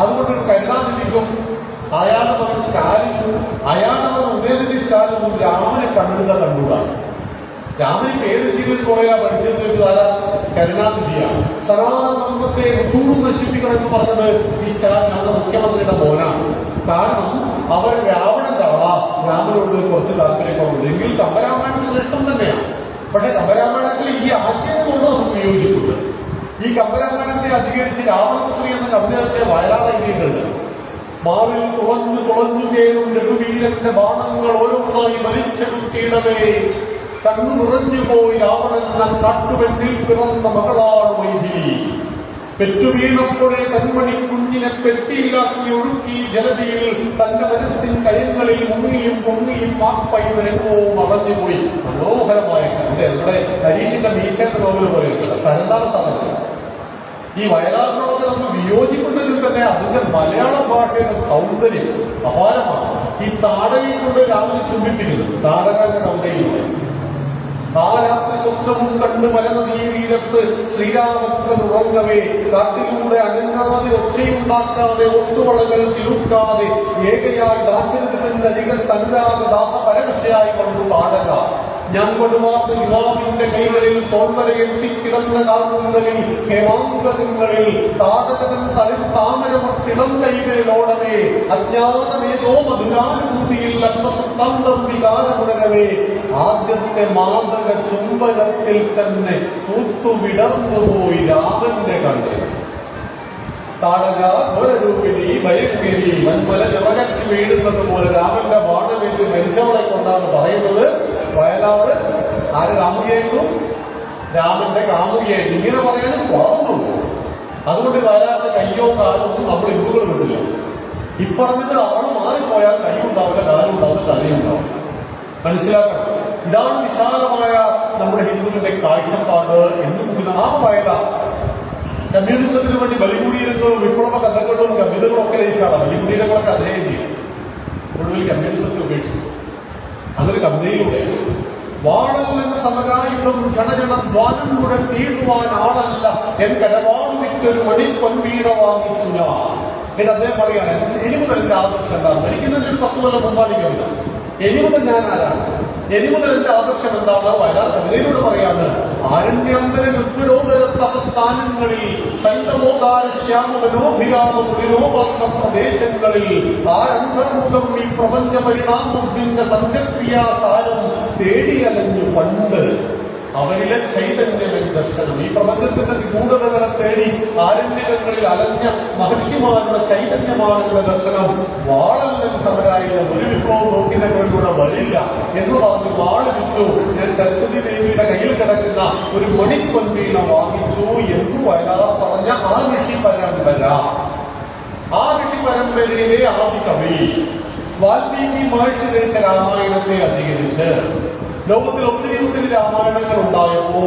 അതുകൊണ്ടൊരു കരുണാനിധിക്കും അയാളുടെ മകൻ സ്റ്റാലിനും അയാളുടെ മകൻ ഉദയനിധി സ്റ്റാലിനും രാമനെ കണ്ടുകൂടാ. രാമനിക്ക് ഏത് രീതിയിൽ പോയാ പഠിച്ചെന്ന് വെച്ചാൽ കരുണാനിധിയാണ്. സനാതന ധർമ്മത്തെ ചൂടും നശിപ്പിക്കണമെന്ന് പറഞ്ഞത് ഈ സ്റ്റാലിനാണ്, മുഖ്യമന്ത്രിയുടെ മോനാണ്. കാരണം അവർ രാവണന്റെ ആളാ, രാമനോട് കുറച്ച് താല്പര്യക്കുറവുണ്ട്. എങ്കിൽ കമ്പരാമായണം ശ്രേഷ്ഠം തന്നെയാണ്. പക്ഷെ കമ്പരാമായണത്തിൽ ഈ ആശയത്തോട് നമുക്ക് വിയോജിപ്പുണ്ട്. ഈ കമ്പരാമായണത്തെ അധികരിച്ച് രാവണപുത്രി എന്ന കവിതയൊക്കെ വയലാർ എഴുതിയിട്ടുണ്ട്. മാറിൽ തുളഞ്ഞു കേറും രഘുവീരന്റെ ബാണങ്ങൾ ഓരോന്നായി വലിച്ചെടുത്തിടവേ കണ്ണു നിറഞ്ഞുപോയി രാവണന്ന കാട്ടുവെണ്ണിൽ പിറന്ന മകളാണ് മൈഥിലി. പെറ്റുവീണപ്പോഴേ കൺമണി കുഞ്ഞിനെ പെട്ടിയിലാക്കി ഒഴുക്കി ജലതിയിൽ തന്റെ മനസ്സിൻ കയങ്ങളിൽ മുങ്ങിയും പൊങ്ങിയും മാപ്പൈതോ മറഞ്ഞുപോയി. മനോഹരമായ നമ്മുടെ ഹരീഷിന്റെ മീശയുടെ നോവൽ പോലെയുണ്ട്. എന്താണ് സമയം ഈ വയലാറിനോടൊക്കെ നമ്മൾ വിയോജിക്കുന്നെങ്കിൽ തന്നെ അതിന്റെ മലയാള ഭാഷയുടെ സൗന്ദര്യം അപാരമാണ്. ഈ താടകയെ കൊണ്ട് രാമനെ ചുംബിപ്പിക്കുന്നത് താടക എന്ന കവിതയിലൂടെ. ആ രാത്രി സ്വപ്നവും കണ്ട് മലനദീതീരത്ത് ശ്രീരാമൻ ഉറങ്ങവേ കാട്ടിലൂടെ അനങ്ങാതെ ഒച്ചയുണ്ടാക്കാതെ ഒട്ടുവളകൾ തിരുക്കാതെ ഏകയായി ദാശരഥന്റെ അരികത്ത് അനുരാഗ ദാഹ പരവശയായി കൊണ്ടു താടക. ഞാൻ കൊടുവാത്ത യുവാവിന്റെ കൈകളിൽ തോൽവരയെത്തിക്കിടന്ന കാർമുകളിൽ ഹേമാങ്കങ്ങളിൽ താടകൻ തളിർ താമരമൊട്ടിളം കൈകളിലോടവേ അജ്ഞാതമേതോ മധുരാനുഭൂതിയിൽ അന്നസുത്താന്തം വികാരമുടരവേ ആദ്യത്തെ മാതക ചുംബനത്തിൽ തന്നെ പൂത്തുവിടർന്നുപോയി രാമന്റെ കണ്ണിൽ. താടക ഘോരരൂപിണി ഭയങ്കരി വൻമല നിറകറ്റി വീഴുന്നത് പോലെ രാമന്റെ ബാണമേറ്റ് മരിച്ചവളെ കൊണ്ടാണ് പറയുന്നത്. വയലാറ് ആര് കാമുകിയായിട്ടും രാമന്റെ കാമുകിയായിട്ടും ഇങ്ങനെ പറയാനും സ്വാതന്ത്ര്യമുണ്ട്. അതുകൊണ്ട് വയലാറിന്റെ കയ്യോ കാലൊന്നും നമ്മൾ ഹിന്ദുക്കൾ വിട്ടില്ല. ഇപ്പറഞ്ഞത് അവള് മാറിപ്പോയാൽ കൈയുണ്ടാവില്ല, കാലുണ്ടാവില്ല, തലയുണ്ടാവില്ല. മനസ്സിലാക്കണം. ഇതാണ് വിശാലമായ നമ്മുടെ ഹിന്ദുവിന്റെ കാഴ്ചപ്പാട് എന്ന് കൂടി ആ വയല കമ്മ്യൂണിസത്തിന് വേണ്ടി ബലികുടീരങ്ങളും വിപ്ലവ കഥകളും കവിതകളും ഒക്കെ രചിച്ചാണ്. ബലികുടീരങ്ങളൊക്കെ അദ്ദേഹം ചെയ്യും. ഒടുവിൽ കമ്മ്യൂണിസത്തെ ഉപേക്ഷിച്ചു. അതൊരു കവിതയിലൂടെ വാളല്ലൻ സമരായുധം ജനജന ദ്വാനം കൂടെ തീടുവാൻ ആളല്ല എൻ കരവാണ് വിറ്റൊരു മണിപ്പൊൻവീണ വാങ്ങിച്ചു ഞാൻ. എന്നിട്ട് അദ്ദേഹം പറയാണ് ഇനി മുതൽ എന്റെ ആദർശം എന്താണ്. എനിക്ക് തന്നെ ഒരു 10 കൊല്ലം മുമ്പാണ് ഈ കവിത. ഇനി മുതൽ ഞാൻ ആരാണ്, ഇനി മുതൽ എന്റെ ആദർശം എന്താണ്. വയലാർ കവിതയിലൂടെ പറയാണ് ആരണ്യന്തര നിർവിരോധര തപസ്ഥാനങ്ങളിൽ സൈതമോദാര ശ്യാമ മനോഭിരാമം നിരോപാർന്ന പ്രദേശങ്ങളിൽ ആരന്തർമുഖം ഈ പ്രപഞ്ച പരിണാമത്തിന്റെ സംഘക്രിയാസാരം തേടിയലഞ്ഞു പണ്ട് അവരിലെ ചൈതന്യമെന്ന ദർശനം. ഈ പ്രപഞ്ചത്തിന്റെ നിഗൂഢതകളെ തേടി ആരണ്യകങ്ങളിൽ അലഞ്ഞ മഹർഷിമാരുടെ ചൈതന്യമാണെന്ന ദർശനം. വാളല്ലൻ സമരായുധം ഒരു വിപ്ലവം നോക്കിന്റെ കൂടെ വരില്ല എന്ന് പറഞ്ഞ് വാള് വിറ്റു. ഞാൻ സരസ്വതി ദേവിയുടെ കയ്യിൽ കിടക്കുന്ന ഒരു മണിപ്പൊൻവീണ വാങ്ങിച്ചു എന്ന് വയലാർ പറഞ്ഞ ആ ഋഷി പരമ്പര. ആ ഋഷി പരമ്പരയിലെ ആദി കവി വാൽമീകി മഹർഷി രചിച്ച രാമായണത്തെ അധികരിച്ച് ലോകത്തിൽ ഒത്തിരി രാമായണങ്ങൾ ഉണ്ടായപ്പോ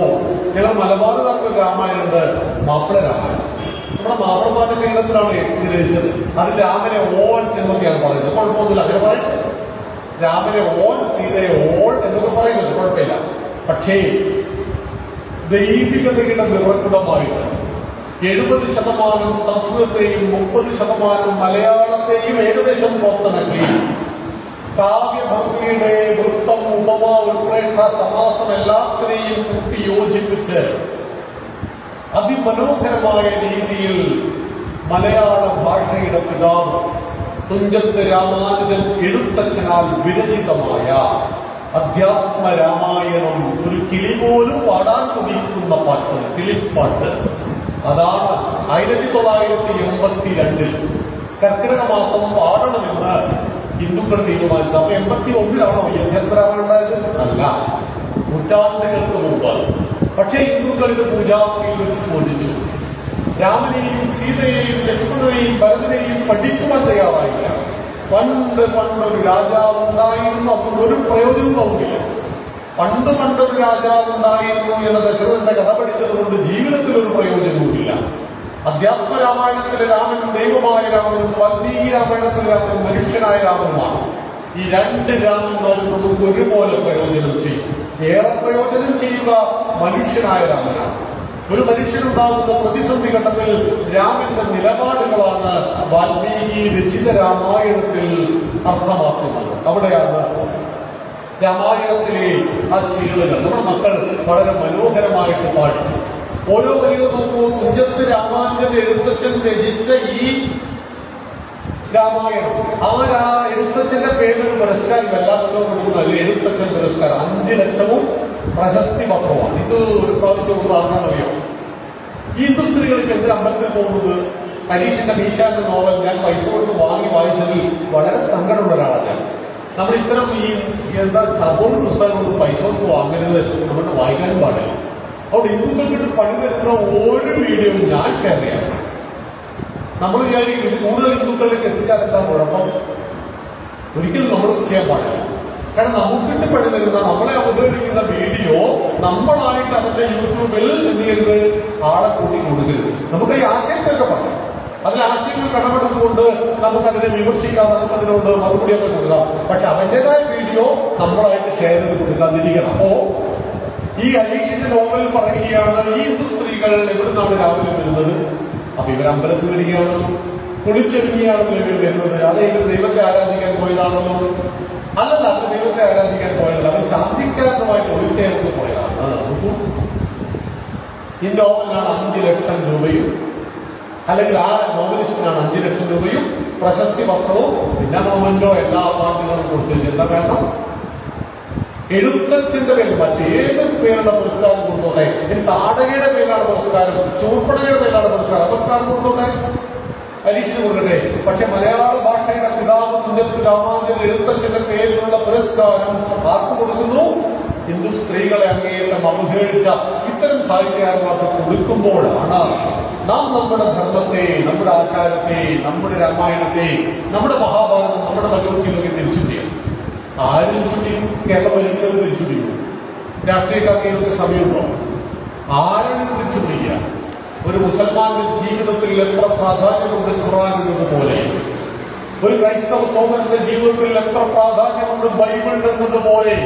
ഞങ്ങൾ മലബാറുകാർക്ക് രാമായണമുണ്ട്, മാപ്പിള രാമായണം. നമ്മുടെ മാപ്പിളമാരുടെ കേരളത്തിലാണ് ഇത് രചിച്ചത്. അത് രാമനെ ഓൻ എന്നൊക്കെയാണ് പറയുന്നത്. കുഴപ്പമൊന്നുമില്ല, അങ്ങനെ പറയട്ടെ. രാമനെ ഓൻ, സീതയെ ഓൾ എന്നൊക്കെ പറയുന്നുണ്ട്, കുഴപ്പമില്ല. പക്ഷേ ദൈവികതയുടെ നിറകുടമായിട്ട് 70% സംസ്കൃതത്തെയും 30% മലയാളത്തെയും ഏകദേശം പുറത്തിണക്കി കാവ്യഭംഗിയുടെ വൃത്തം, ഉപമ, ഉൾപ്രേക്ഷ, സമാസം എല്ലാത്തിനെയും കൂട്ടി യോജിപ്പിച്ച് അതിമനോഹരമായ രീതിയിൽ മലയാള ഭാഷയുടെ പിതാവ് തുഞ്ചത്ത് രാമാനുജൻ എഴുത്തച്ഛനാൽ വിരചിതമായ അധ്യാത്മ രാമായണം, ഒരു കിളി പോലും പാടാൻ കൊതിക്കുന്ന പാട്ട്, കിളിപ്പാട്ട്. അതാണ് 1982 കർക്കിടക മാസം പാടണമെന്ന് ഹിന്ദുക്കൾ തീരുമാനിച്ചു. അപ്പൊ 81 യജ്ഞപരമാണ് ഉണ്ടായത്? അല്ല, നൂറ്റാണ്ടുകൾക്ക് മുമ്പ്. പക്ഷേ ഹിന്ദുക്കൾ ഇത് പൂജാമുറിയിൽ വെച്ച് പൂജിച്ചു. രാമനെയും സീതയെയും ലക്ഷ്മണനെയും ഭരതനെയും പഠിക്കുവാൻ തയ്യാറായില്ല. പണ്ടൊരു രാജാവ് ഉണ്ടായിരുന്നു, അതുകൊണ്ട് ഒരു പ്രയോജനം തോന്നില്ല. പണ്ടൊരു രാജാവ് ഉണ്ടായിരുന്നു എന്ന ദശരഥന്റെ കഥ പഠിച്ചത് കൊണ്ട് ജീവിതത്തിൽ ഒരു പ്രയോജനവുമില്ല. അധ്യാത്മ രാമായണത്തിലെ രാമനും ദൈവമായ രാമനും വാൽമീകി രാമായണത്തിലെ രാമനും മനുഷ്യനായ രാമനുമാണ്. ഈ 2 രാമന്മാരും നമുക്ക് ഒരുപോലെ പ്രയോജനം ചെയ്യും. ഏറെ പ്രയോജനം ചെയ്യുക മനുഷ്യനായ രാമനാണ്. ഒരു മനുഷ്യനുണ്ടാകുന്ന പ്രതിസന്ധി ഘട്ടത്തിൽ രാമന്റെ നിലപാടുകളാണ് വാൽമീകി രചിത രാമായണത്തിൽ അർത്ഥമാക്കുന്നത്. അവിടെയാണ് രാമായണത്തിലെ ആ ചീളുകൾ നമ്മുടെ മക്കൾ വളരെ മനോഹരമായിട്ട് പാടി. ഓരോ വരികൾ നോക്കൂ. തുഞ്ചത്ത് രാമാനുജൻ എഴുത്തച്ഛൻ രചിച്ച ഈ രാമായണം, ആ എഴുത്തച്ഛന്റെ പേരിൽ പുരസ്കാരം എല്ലാ കൊല്ലവും കൊടുക്കുന്നതല്ല. എഴുത്തച്ഛൻ പുരസ്കാരം 5 ലക്ഷവും പ്രശസ്തി പത്രമാണ്. ഇത് ഒരു പ്രാവശ്യം ഉദാഹരണം അറിയാം. ഈ ഹിന്ദു സ്ത്രീകൾക്ക് എന്ത് അമ്പലത്തിൽ പോകുന്നത്? ഹരീഷിന്റെ മീശാന്റെ നോവൽ ഞാൻ പൈസ കൊടുത്ത് വാങ്ങി വായിച്ചതിൽ വളരെ സങ്കടമുള്ള ഒരാളാണ്. നമ്മൾ ഇത്തരം എന്താ ചബോൾ പുസ്തകങ്ങളൊന്നും പൈസ കൊണ്ട് വാങ്ങരുത്, നമുക്ക് വായിക്കാനും പാടില്ല. അവിടെ ഹിന്ദുക്കൾക്ക് പണി തരുന്ന ഒരു വീഡിയോയും ഞാൻ ഷെയർ ചെയ്യാം. നമ്മൾ വിചാരിക്കും ഇത് കൂടുതൽ ഹിന്ദുക്കളിലേക്ക് എത്തിച്ചാൽ എന്താ കുഴപ്പം? ഒരിക്കലും നമ്മൾ ചെയ്യാൻ പാടില്ല. കാരണം നമുക്കിട്ട് പണി തരുന്ന, നമ്മളെ അവതരിപ്പിക്കുന്ന വീഡിയോ നമ്മളായിട്ട് അവരുടെ യൂട്യൂബിൽ എന്ത് ചെയ്യരുത്, ആളെ കൂട്ടി കൊടുക്കരുത്. നമുക്ക് ഈ ആശയത്തെയൊക്കെ പറയാം, അതിൽ ആശയങ്ങൾ കടമെടുത്തുകൊണ്ട് നമുക്കതിനെ വിമർശിക്കാം, നമുക്കതിനോട് മറുപടിയൊക്കെ കൊടുക്കാം. പക്ഷെ അവന്റേതായ വീഡിയോ നമ്മളായിട്ട് ഷെയർ ചെയ്ത് കൊടുക്കാതിരിക്കണം. അപ്പോ ഈ അലീഷിന്റെ നോവൽ പറയുകയാണ്, ഈ ഹിന്ദു സ്ത്രീകൾ എവിടുന്നാണ് രാവിലെ വരുന്നത്? അപ്പൊ ഇവർ അമ്പലത്തിൽ വരികയാണ്, കുളിച്ചൊരുങ്ങിയാണല്ലോ ഇവർ വരുന്നത്. അത് ഇവർ ദൈവത്തെ ആരാധിക്കാൻ പോയതാണല്ലോ? അല്ലല്ല, അവർ ദൈവത്തെ ആരാധിക്കാൻ പോയതല്ല, അവർ ശാന്തിക്കാരനുമായിട്ട് ഒളിസേവർക്ക് പോയതാണ്. നോക്കൂ, ഈ നോവലിനാണ് 5 ലക്ഷം രൂപയും, അല്ലെങ്കിൽ ആ നോവലിസ്റ്റിനാണ് 5 ലക്ഷം രൂപയും പ്രശസ്തി പത്രവും പിന്നെ മൊമെന്റോ എല്ലാ അവാർഡുകളും കൊടുത്തു. എന്താ കാരണം? എഴുത്തച്ഛന്റെ പേരിൽ മറ്റേത് പേരുള്ള പുരസ്കാരം കൊടുത്തോട്ടെ, ഇനി താടകയുടെ പേരിലാണ് പുരസ്കാരം, ചൂർപ്പടകയുടെ പേരിലാണ് പുരസ്കാരം, അതൊക്കെ ആരും കൊടുത്തോട്ടെ, പരീക്ഷന് കൊടുക്കട്ടെ. പക്ഷെ മലയാള ഭാഷയുടെ പിതാവ് തുഞ്ചത്ത് രാമാനുജൻ എഴുത്തച്ഛന്റെ പേരിലുള്ള പുരസ്കാരം ആർക്ക് കൊടുക്കുന്നു? ഹിന്ദു സ്ത്രീകളെ അങ്ങേയറ്റം അവഹേളിച്ച ഇത്തരം സാഹിത്യകാരന്മാർക്ക് കൊടുക്കുമ്പോഴാണ് നാം നമ്മുടെ ധർമ്മത്തെ, നമ്മുടെ ആചാരത്തെ, നമ്മുടെ രാമായണത്തെ, നമ്മുടെ മഹാഭാരതം, നമ്മുടെ ഭഗവത്ഗീതയൊക്കെ തിരിച്ചുപിടിക്കുക. ആരും തിരിച്ചുപിടിക്കും? കേരളം ഭരിക്കുന്നവർ തിരിച്ചുപിടിക്കും. രാഷ്ട്രീയക്കാർക്ക് ഇതൊക്കെ സമയമുണ്ടോ? ആരാണ് ഇത് തിരിച്ചുപിടിക്കുക? ഒരു മുസൽമാന്റെ ജീവിതത്തിൽ എത്ര പ്രാധാന്യമുണ്ട് ഖുർആൻ എന്നതുപോലെ, ഒരു ക്രൈസ്തവ സഹോദരന്റെ ജീവിതത്തിൽ എത്ര പ്രാധാന്യമുണ്ട് ബൈബിൾ എന്നതുപോലെ,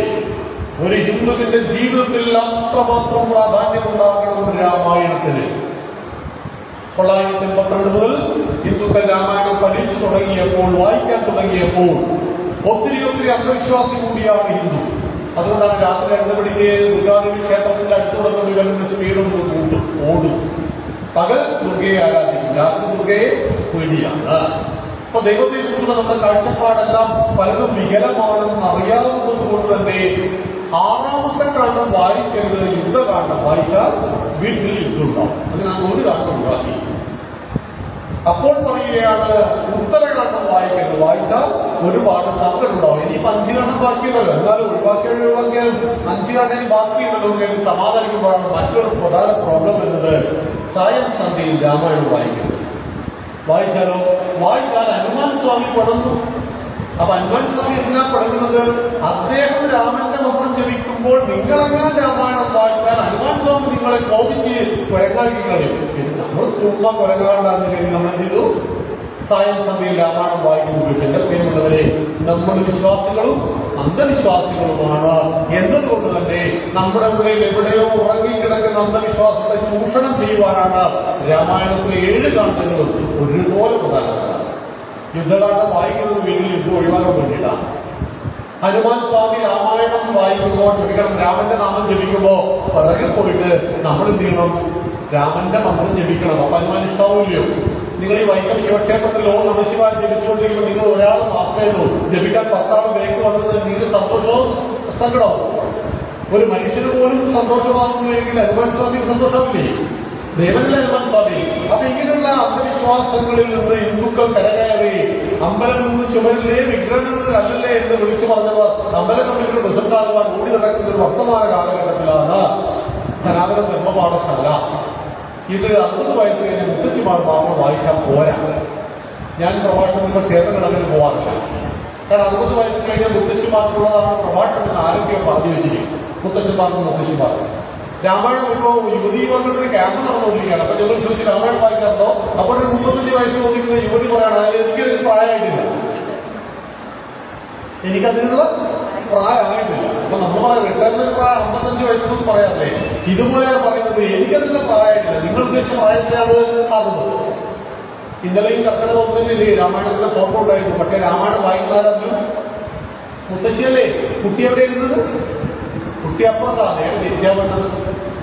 ഒരു ഹിന്ദുവിന്റെ ജീവിതത്തിൽ അത്രമാത്രം പ്രാധാന്യമുണ്ടാകണം രാമായണത്തിന്. 982 മുതൽ ഹിന്ദുക്കൾ രാമായണം പഠിച്ചു തുടങ്ങിയപ്പോൾ, വായിക്കാൻ തുടങ്ങിയപ്പോൾ ഒത്തിരി അന്ധവിശ്വാസി കൂടിയാണ് ഹിന്ദു. അതുകൊണ്ടാണ് രാത്രി 2 മണിക്ക് ദുർഗാദേവി ക്ഷേത്രത്തിന്റെ അടുത്തുള്ള ഇവരുടെ സ്പീഡൊന്ന് കൂട്ടും, ഓടും. പകൽ ദുർഗയെ ആരാധിക്കും, രാത്രി ദുർഗയെ പേടിയാണ്. അപ്പൊ ദൈവത്തെ കുറിച്ചുള്ള നമ്മുടെ കാഴ്ചപ്പാടെല്ലാം പലതും വികലമാണെന്ന് അറിയാവുന്നത് കൊണ്ട് തന്നെ 6ാമത്തെ കാണ്ഡം വായിക്കരുത്, യുദ്ധകാണ്ഡം വായിച്ചാൽ വീട്ടിൽ യുദ്ധം ഉണ്ടാവും. അതിനാണ് ഒരു കാണ്ഡം ഒഴിവാക്കി. അപ്പോൾ പറയുകയാണ് ഉത്തരകാണ്ഡം വായിക്കരുത്, വായിച്ചാൽ ഒരുപാട് സങ്കടം ഉണ്ടാവും. ഇനിയിപ്പോ 5 കാണ്ഡം ബാക്കിയുണ്ടല്ലോ, എന്നാലും ഒഴിവാക്കിയാലും 5 കാണ്ഡം ബാക്കിയുണ്ടല്ലോ എന്ന് സമാധാനിക്കുമ്പോഴാണ് മറ്റൊരു പ്രധാന പ്രോബ്ലം എന്നത്, സായം സന്ധ്യയിൽ രാമായണം വായിക്കരുത്. വായിച്ചാൽ ഹനുമാൻ സ്വാമി പടന്നു. അപ്പൊ ഹനുമാൻ സ്വാമി എന്തിനാ പടങ്ങുന്നത്? അദ്ദേഹം രാമന്റെ മന്ത്രം ജപിക്കുമ്പോൾ നിങ്ങളെങ്ങനെ രാമായണം വായിച്ചാൽ ഹനുമാൻ സ്വാമി നിങ്ങളെ കോപിച്ച് കുരങ്ങാക്കി കളയും. പിന്നെ നമ്മൾ ചുമ്മാ കുരങ്ങാണ്ടാന്ന് കഴിഞ്ഞ് നമ്മൾ എന്ത് ചെയ്തു? സായം സന്ധ്യയിൽ രാമായണം വായിക്കുന്നു. പക്ഷെ എന്റെ പ്രിയമുള്ളവരെ, നമ്മൾ വിശ്വാസികളും അന്ധവിശ്വാസികളുമാണ് എന്നതുകൊണ്ട് തന്നെ നമ്മുടെ ഉള്ളിൽ എവിടെയോ ഉറങ്ങിക്കിടക്കുന്ന അന്ധവിശ്വാസത്തെ ചൂഷണം ചെയ്യുവാനാണ് രാമായണത്തിലെ 7 കാണ്ഡങ്ങളും ഒരുപോലെ പ്രധാനപ്പെട്ടത്. യുദ്ധകാണ്ഡം വായിക്കുന്നത് വീട്ടിൽ യുദ്ധം ഒഴിവാക്കാൻ വേണ്ടിയിട്ടാണ്. ഹനുമാൻ സ്വാമി രാമായണം വായിക്കുമ്പോൾ, രാമന്റെ നാമം ജപിക്കുമ്പോ പിറകിൽ പോയിട്ട് നമ്മൾ എന്ത് ചെയ്യണം? രാമന്റെ മന്ത്രം ജപിക്കണം. അപ്പൊ ഹനുമാൻ ഇഷ്ടാവില്ലയോ? നിങ്ങൾ ഈ വൈക്കം ശിവക്ഷേത്രത്തിൽ ഓ നമശിവായ ജപിച്ചുകൊണ്ടിരിക്കുമ്പോൾ നിങ്ങൾ ഒരാൾ മാത്രമേ ഉള്ളൂ, ജപിക്കാൻ 10 ആൾ ബേക്ക് വന്നത് നിങ്ങൾക്ക് സന്തോഷവും സങ്കടവും. ഒരു മനുഷ്യന് പോലും സന്തോഷമാകുന്നുവെങ്കിൽ ഹനുമാൻ സ്വാമിക്ക് സന്തോഷമില്ലേ? ദേവനല്ല ഹനുമാൻ സ്വാമി. അപ്പൊ ഇങ്ങനെയുള്ള അന്ധവിശ്വാസങ്ങളിൽ നിന്ന് ഹിന്ദുക്കൾ കരകയറി അമ്പലം നിന്ന് ചുമരിലെ വിഗ്രഹങ്ങൾ അല്ലല്ലേ എന്ന് വിളിച്ചു പറഞ്ഞവർ അമ്പലം കമ്മിറ്റിയുടെ പ്രസിഡന്റാകുവാൻ ഓടി നടക്കുന്ന ഒരു വർത്തമാന കാലഘട്ടത്തിലാണ് സനാതന ധർമ്മപാഠശാല. ഇത് 60 വയസ്സ് കഴിഞ്ഞ മുത്തശ്ശിമാർ മാത്രം വായിച്ചാൽ പോരാ. ഞാൻ പ്രഭാഷണത്തിൽ ക്ഷേത്രങ്ങൾ അങ്ങനെ പോകാറില്ല. കാരണം 60 വയസ്സ് കഴിഞ്ഞ മുത്തശ്ശിമാർക്കുള്ളതാണ് പ്രഭാഷണം എന്ന് ആരോഗ്യം പറഞ്ഞു വെച്ചിരിക്കും. മുത്തശ്ശിമാർക്ക് രാമായണം ഇപ്പോൾ യുവതി വന്നിട്ടൊരു ക്യാമ്പ് നടന്നുകൊണ്ടിരിക്കുകയാണ്. അപ്പൊ ഞങ്ങൾ ചോദിച്ചു രാമായണം വായിക്കാറുണ്ടോ? അപ്പോൾ ഒരു 35 വയസ്സ് ചോദിക്കുന്ന യുവതി പറയാണ്, എനിക്കതിന് പ്രായമായിട്ടില്ല, എനിക്കതിനുള്ള പ്രായമായിട്ടില്ല. അപ്പൊ നമ്മൾ പറയാം റിട്ടയർമെന്റ് പ്രായം 55 വയസ്സെന്ന് പറയാറില്ലേ? ഇതുപോലെയാണ് പറയുന്നത്, എനിക്കതിനുള്ള പ്രായമായിട്ടില്ല. നിങ്ങൾ ഉദ്ദേശിച്ച പ്രായത്തിലാണ് ആകുന്നത്. ഇന്നലെയും കർക്കിടക 1-ന് രാമായണത്തിന്റെ ഫോട്ടോ ഉണ്ടായിരുന്നു. പക്ഷെ രാമായണം വായിക്കുന്നവരും മുത്തശ്ശിയല്ലേ? കുട്ടി എവിടെ ഇരുന്നത്? കുട്ടി അപ്പുറത്താണ്. നേരെ തിരിച്ചാൽ വേണ്ടത്.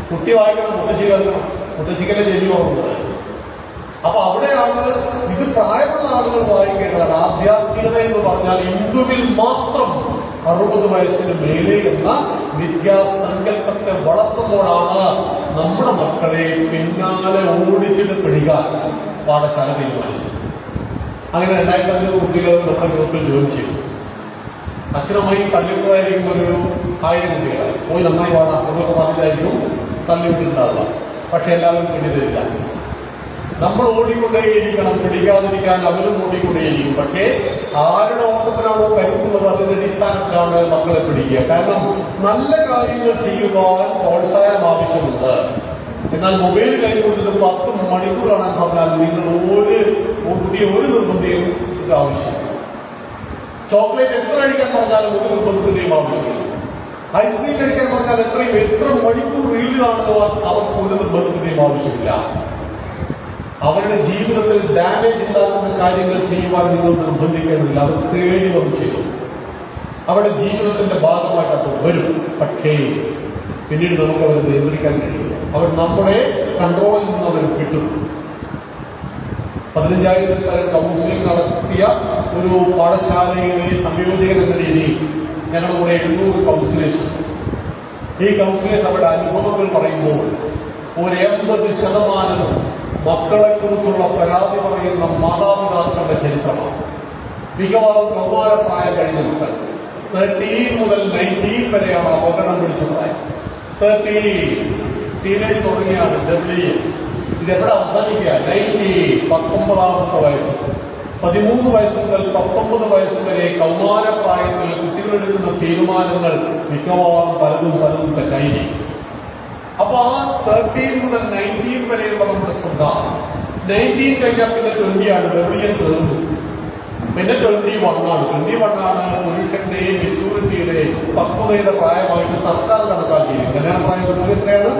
കുട്ടി വായിക്കണം, മുത്തശ്ശി കേൾക്കണം. മുത്തശ്ശിക്കല്ലേ ജെല്ലി ഓർക്കുന്നത്. അപ്പൊ അവിടെയാണ് ഇത് പ്രായമുള്ള ആളുകൾ വായിക്കേണ്ടതാണ്. ആധ്യാത്മികത എന്ന് പറഞ്ഞാൽ ഹിന്ദുവിൽ മാത്രം 60 വയസ്സിന് മേലെ എന്ന വിദ്യാസങ്കല്പത്തെ വളർത്തുമ്പോഴാണ് നമ്മുടെ മക്കളെ പിന്നാലെ ഓടിച്ചിട്ട് പിടിക്കാൻ പാഠശാല തീരുമാനിച്ചത്. അങ്ങനെ 2500 കുട്ടികൾ നമ്മുടെ ഗ്രൂപ്പിൽ ജോയിൻ ചെയ്തു. അച്ഛനമ്മയും തള്ളിവിട്ടതായിരിക്കും ഒരു 1000 കുട്ടികളെ പോയി നന്നായി പാടാം എന്നൊക്കെ പറഞ്ഞിട്ടായിരിക്കും തള്ളിവിട്ടിട്ടുണ്ടാവുക. പക്ഷെ എല്ലാവരും പിടിതരില്ല. നമ്മൾ ഓടിക്കൊണ്ടേയിരിക്കണം, പിടിക്കാതിരിക്കാൻ അവരും ഓടിക്കൊണ്ടേയിരിക്കും. പക്ഷേ ആരുടെ ഓട്ടത്തിനാണോ കരുതുന്നത് അതിന്റെ അടിസ്ഥാനത്തിലാണ് മക്കളെ പിടിക്കുക. കാരണം നല്ല കാര്യങ്ങൾ ചെയ്യുവാൻ പ്രോത്സാഹനം ആവശ്യമുണ്ട്. എന്നാൽ മൊബൈൽ കൈ കൊടുത്തിട്ട് 10 മണിക്കൂർ കാണാൻ പറഞ്ഞാൽ നിങ്ങൾ കുട്ടിയെ ഒരു നിർബന്ധയും ഇത് ആവശ്യമില്ല. ചോക്ലേറ്റ് എത്ര കഴിക്കാൻ പറഞ്ഞാലും ഒരു നിർബന്ധത്തിന്റെയും ആവശ്യമില്ല. ഐസ്ക്രീം കഴിക്കാൻ പറഞ്ഞാൽ എത്ര മണിക്കൂർ റീൽ കാണുവാൻ അവർക്ക് ഒരു നിർബന്ധത്തിന്റെയും ആവശ്യമില്ല. അവരുടെ ജീവിതത്തിൽ ഡാമേജ് ഉണ്ടാക്കുന്ന കാര്യങ്ങൾ ചെയ്യുവാൻ നിങ്ങൾ നിർബന്ധിക്കേണ്ടതില്ല. അവർ തേടി വന്ന് ചെയ്യും. അവരുടെ ജീവിതത്തിന്റെ ഭാഗമായിട്ട് അത് വരും. പക്ഷേ പിന്നീട് നമുക്ക് അവരെ നിയന്ത്രിക്കാൻ കഴിയില്ല. അവർ നമ്മുടെ കൺട്രോളിൽ നിന്ന് അവർ കിട്ടും. 15,000 പേർ കൗൺസിലിംഗ് നടത്തിയ ഒരു പാഠശാലയിലെ സംയോജകൻ എന്ന രീതിയിൽ ഞങ്ങളുടെ കൂടെ 800 കൗൺസിലേഴ്സ്. ഈ കൗൺസിലേഴ്സ് അവരുടെ അനുഭവങ്ങൾ പറയുമ്പോൾ ഒരു 80% മക്കളെക്കുറിച്ചുള്ള പരാതി പറയുന്ന മാതാപിതാക്കളുടെ ചരിത്രമാണ്. മിക്കവാറും കൗമാരപ്രായം കഴിഞ്ഞ മക്കൾ 13 മുതൽ 19 വരെയാണ് അപകടം പിടിച്ച പ്രായം. 13 ടീനേജ് തുടങ്ങിയാണ് ഡബ്ല്യു. ഇതെവിടെ അവസാനിക്കുക? 19 വയസ്സ്. 13 വയസ്സ് മുതൽ 19 വയസ്സ് വരെ കൗമാരപ്രായത്തിൽ കുട്ടികളെടുക്കുന്ന തീരുമാനങ്ങൾ മിക്കവാറും പലതും തെറ്റായിരിക്കും. അപ്പൊ ആ 13 മുതൽ 19 വരെയുള്ള നമ്മുടെ ശ്രദ്ധ 19 കഴിഞ്ഞാൽ പിന്നെ 20 ആണ്. ഡബ്ല്യു തീർന്നു. പിന്നെ 21 ആണ് പുരുഷന്റെ മെച്യൂരിറ്റിയുടെ പക്വതയുടെ പ്രായമായിട്ട് സർക്കാർ കണക്കാക്കിയിരിക്കും. കല്യാണ പ്രായം എത്രയാണ്?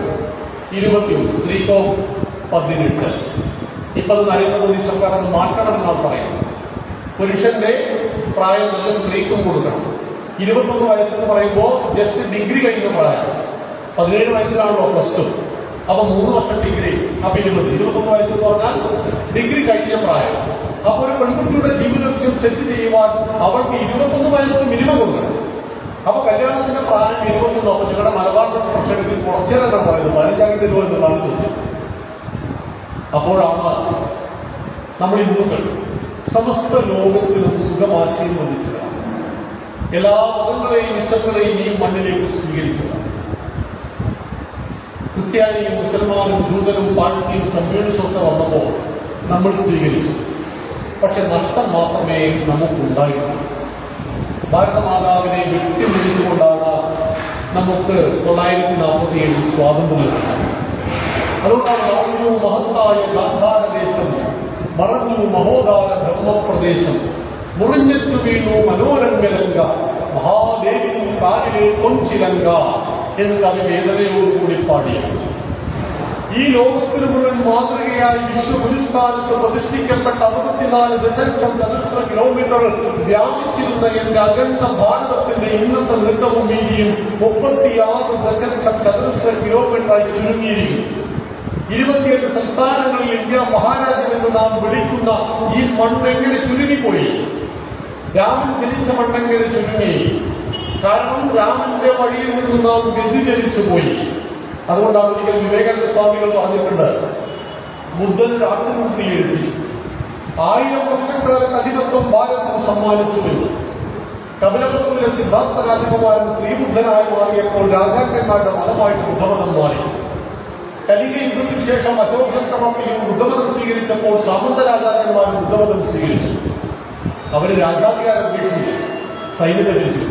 21. സ്ത്രീക്കോ 18. ഇപ്പൊ അത് നരേന്ദ്രമോദി സർക്കാർ അത് മാറ്റണമെന്നാണ് പറയുന്നത്. പുരുഷന്റെ പ്രായം നല്ല സ്ത്രീക്കും കൊടുക്കണം. 21 വയസ്സെന്ന് പറയുമ്പോൾ ജസ്റ്റ് ഡിഗ്രി കഴിയുന്ന പ്രായം. 17 വയസ്സിലാണല്ലോ +2. അപ്പൊ 3 വർഷം ഡിഗ്രി. അപ്പൊ 21 വയസ്സെന്ന് പറഞ്ഞാൽ ഡിഗ്രി കഴിഞ്ഞ പ്രായം. അപ്പൊ ഒരു പെൺകുട്ടിയുടെ ജീവിതം സെറ്റ് ചെയ്യുവാൻ അവൾക്ക് 21 വയസ്സ് മിനിമം കൊടുക്കണം. അപ്പൊ കല്യാണത്തിന്റെ പ്രായം 21. അപ്പൊ ഞങ്ങളുടെ മലബാറിന്റെ പ്രശ്നം ഇത് കുറച്ചേരം പോയത് 15 തരുമോ എന്നുള്ളതാണ് ചോദ്യം. അപ്പോഴാണ് നമ്മൾ ഹിന്ദുക്കൾ സമസ്ത ലോകത്തിലും സുഖമാശയം വധിച്ചതാണ്. എല്ലാ മതങ്ങളെയും വിശ്വങ്ങളെയും ഈ മണ്ണിലേക്ക് സ്വീകരിച്ചതാണ്. ക്രിസ്ത്യാനിയും മുസൽമാനും ജൂതനും പാഴ്സിയും കമ്മ്യൂണിസ്റ്റും ഒക്കെ വന്നപ്പോൾ നമ്മൾ സ്വീകരിച്ചു. പക്ഷെ നഷ്ടം മാത്രമേ നമുക്കുണ്ടായിട്ടുള്ളൂ. ഭാരതമാതാവിനെ വെട്ടിമുറിച്ചുകൊണ്ടാണ് നമുക്ക് 947 സ്വാതന്ത്ര്യം ലഭിച്ചത്. അതുകൊണ്ടാണ് മറഞ്ഞു മഹത്തായ ഗാന്ധാരദേശം, മറഞ്ഞു മഹോദാര ബ്രഹ്മപ്രദേശം, മുറിഞ്ഞെത്തു വീണു മനോരംഗലങ്ക, മഹാദേവിയും കാലിലെ കൊഞ്ചിലങ്ക എന്ന് കവി വേദനയോടുകൂടി പാടിയത്. ഈ ലോകത്തിന് മുഴുവൻ മാതൃകയായി വിശ്വഗുരുസ്ഥാനത്ത് പ്രതിഷ്ഠിക്കപ്പെട്ട 64 ദശലക്ഷം ചതുരശ്ര കിലോമീറ്റർ വ്യാപിച്ചിരുന്ന എന്റെ അഖണ്ഡ ഭാരതത്തിന്റെ ഇന്നത്തെ നീട്ടവും വീതിയും 36 ദശലക്ഷം ചതുരശ്ര കിലോമീറ്ററായി ചുരുങ്ങിയിരിക്കുന്നു. 28 സംസ്ഥാനങ്ങളിൽ ഇന്ത്യ മഹാരാജ്യം എന്ന് നാം വിളിക്കുന്ന ഈ മണ്ണെങ്ങനെ ചുരുങ്ങിപ്പോയി? രാമൻ ജനിച്ച മണ്ണെങ്ങനെ ചുരുങ്ങി? കാരണം രാമന്റെ വഴിയിൽ നിന്ന് നാം വ്യതിചലിച്ചു പോയി. അതുകൊണ്ടാണ് ഒരിക്കൽ വിവേകാനന്ദ സ്വാമികൾ പറഞ്ഞിട്ടുണ്ട്, ബുദ്ധൻ ഒരു ആട്ടുകുട്ടി എഴുതിച്ചു, 1000 വർഷക്കാലം അടിമത്വം ഭാരതത്തിന് സമ്മാനിച്ചുവെന്ന്. കപിലവസ്തുവിലെ സിദ്ധാർത്ഥ രാജകുമാരൻ ശ്രീബുദ്ധനായി മാറിയപ്പോൾ രാജാക്കന്മാരുടെ മതമായിട്ട് ബുദ്ധമതം മാറി. കലിംഗ യുദ്ധത്തിന് ശേഷം അശോക ചക്രവർത്തിയും ബുദ്ധമതം സ്വീകരിച്ചപ്പോൾ സാമന്ത രാജാക്കന്മാരും ബുദ്ധമതം സ്വീകരിച്ചു. അവര് രാജാധികാരം ഉപേക്ഷിച്ചു, സൈന്യത്തെ പിരിച്ചു,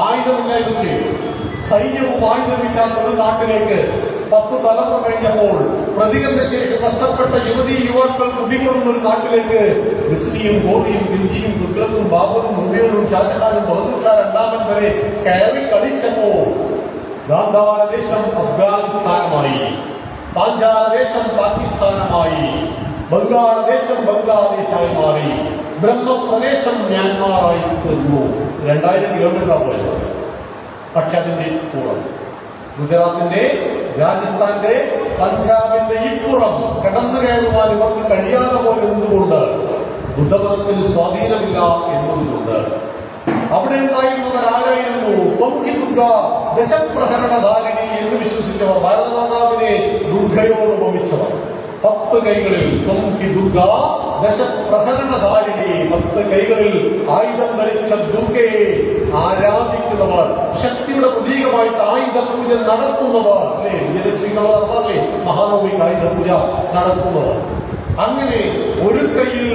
ആയുധമില്ലായ്മ ചെയ്തു. സൈന്യവും ആയുധമില്ലാത്ത ഒരു നാട്ടിലേക്ക് 10 തലമുറ കഴിഞ്ഞപ്പോൾ പ്രതികരണശേഷി നഷ്ടപ്പെട്ട യുവാക്കൾ കുടികൊള്ളുന്ന ഒരു നാട്ടിലേക്ക് ഗസ്നിയും ഗോറിയും കിഞ്ചിയും തുഗ്ലക്കും ബാബറും മുബിയറും ഷാജഹാനും ബഹദൂർ ഷാ രണ്ടാമൻ വരെ കയറി കളിച്ചപ്പോൾ ഗാന്ധാരദേശം അഫ്ഗാനിസ്ഥാനമായി, പാഞ്ചാലദേശം പാകിസ്ഥാനമായി, ബംഗാളദേശം ബംഗ്ലാദേശായി മാറി, ബ്രഹ്മപ്രദേശം മ്യാൻമാറായി തീർന്നു. 2000 കിലോമീറ്റർ പോയത്. പക്ഷെ അതിന്റെ ഇപ്പുറം ഗുജറാത്തിന്റെ, രാജസ്ഥാന്റെ, പഞ്ചാബിന്റെ ഇപ്പുറം കടന്നു കയറുവാൻ ഇവർക്ക് കഴിയാതെ പോലെ നിന്നുകൊണ്ട് ബുദ്ധമതത്തിന് സ്വാധീനമില്ല എന്നതുകൊണ്ട് അവിടെ ഉണ്ടായിരുന്നവർ ആരായിരുന്നു? ദശപ്രഹരണധാരിണി എന്ന് വിശ്വസിച്ചവർ, ഭാരതമാതാവിനെ ദുർഗയോട് ഉപമിച്ചവർ, 10 കൈകളിൽ ദുർഗാ ദശപ്രഹരണധാരിണി 10 കൈകളിൽ ആയുധം ധരിച്ച ദുർഗയെ ആരാധിക്കുന്നവർ, ശക്തിയുടെ പ്രതീകമായിട്ട് ആയുധ പൂജ നടത്തുന്നവർ, അല്ലേ? വിജയദശമികളല്ലേ മഹാനവമിക്ക് ആയുധ പൂജ നടത്തുന്നവർ. അങ്ങനെ ഒരു കൈയിൽ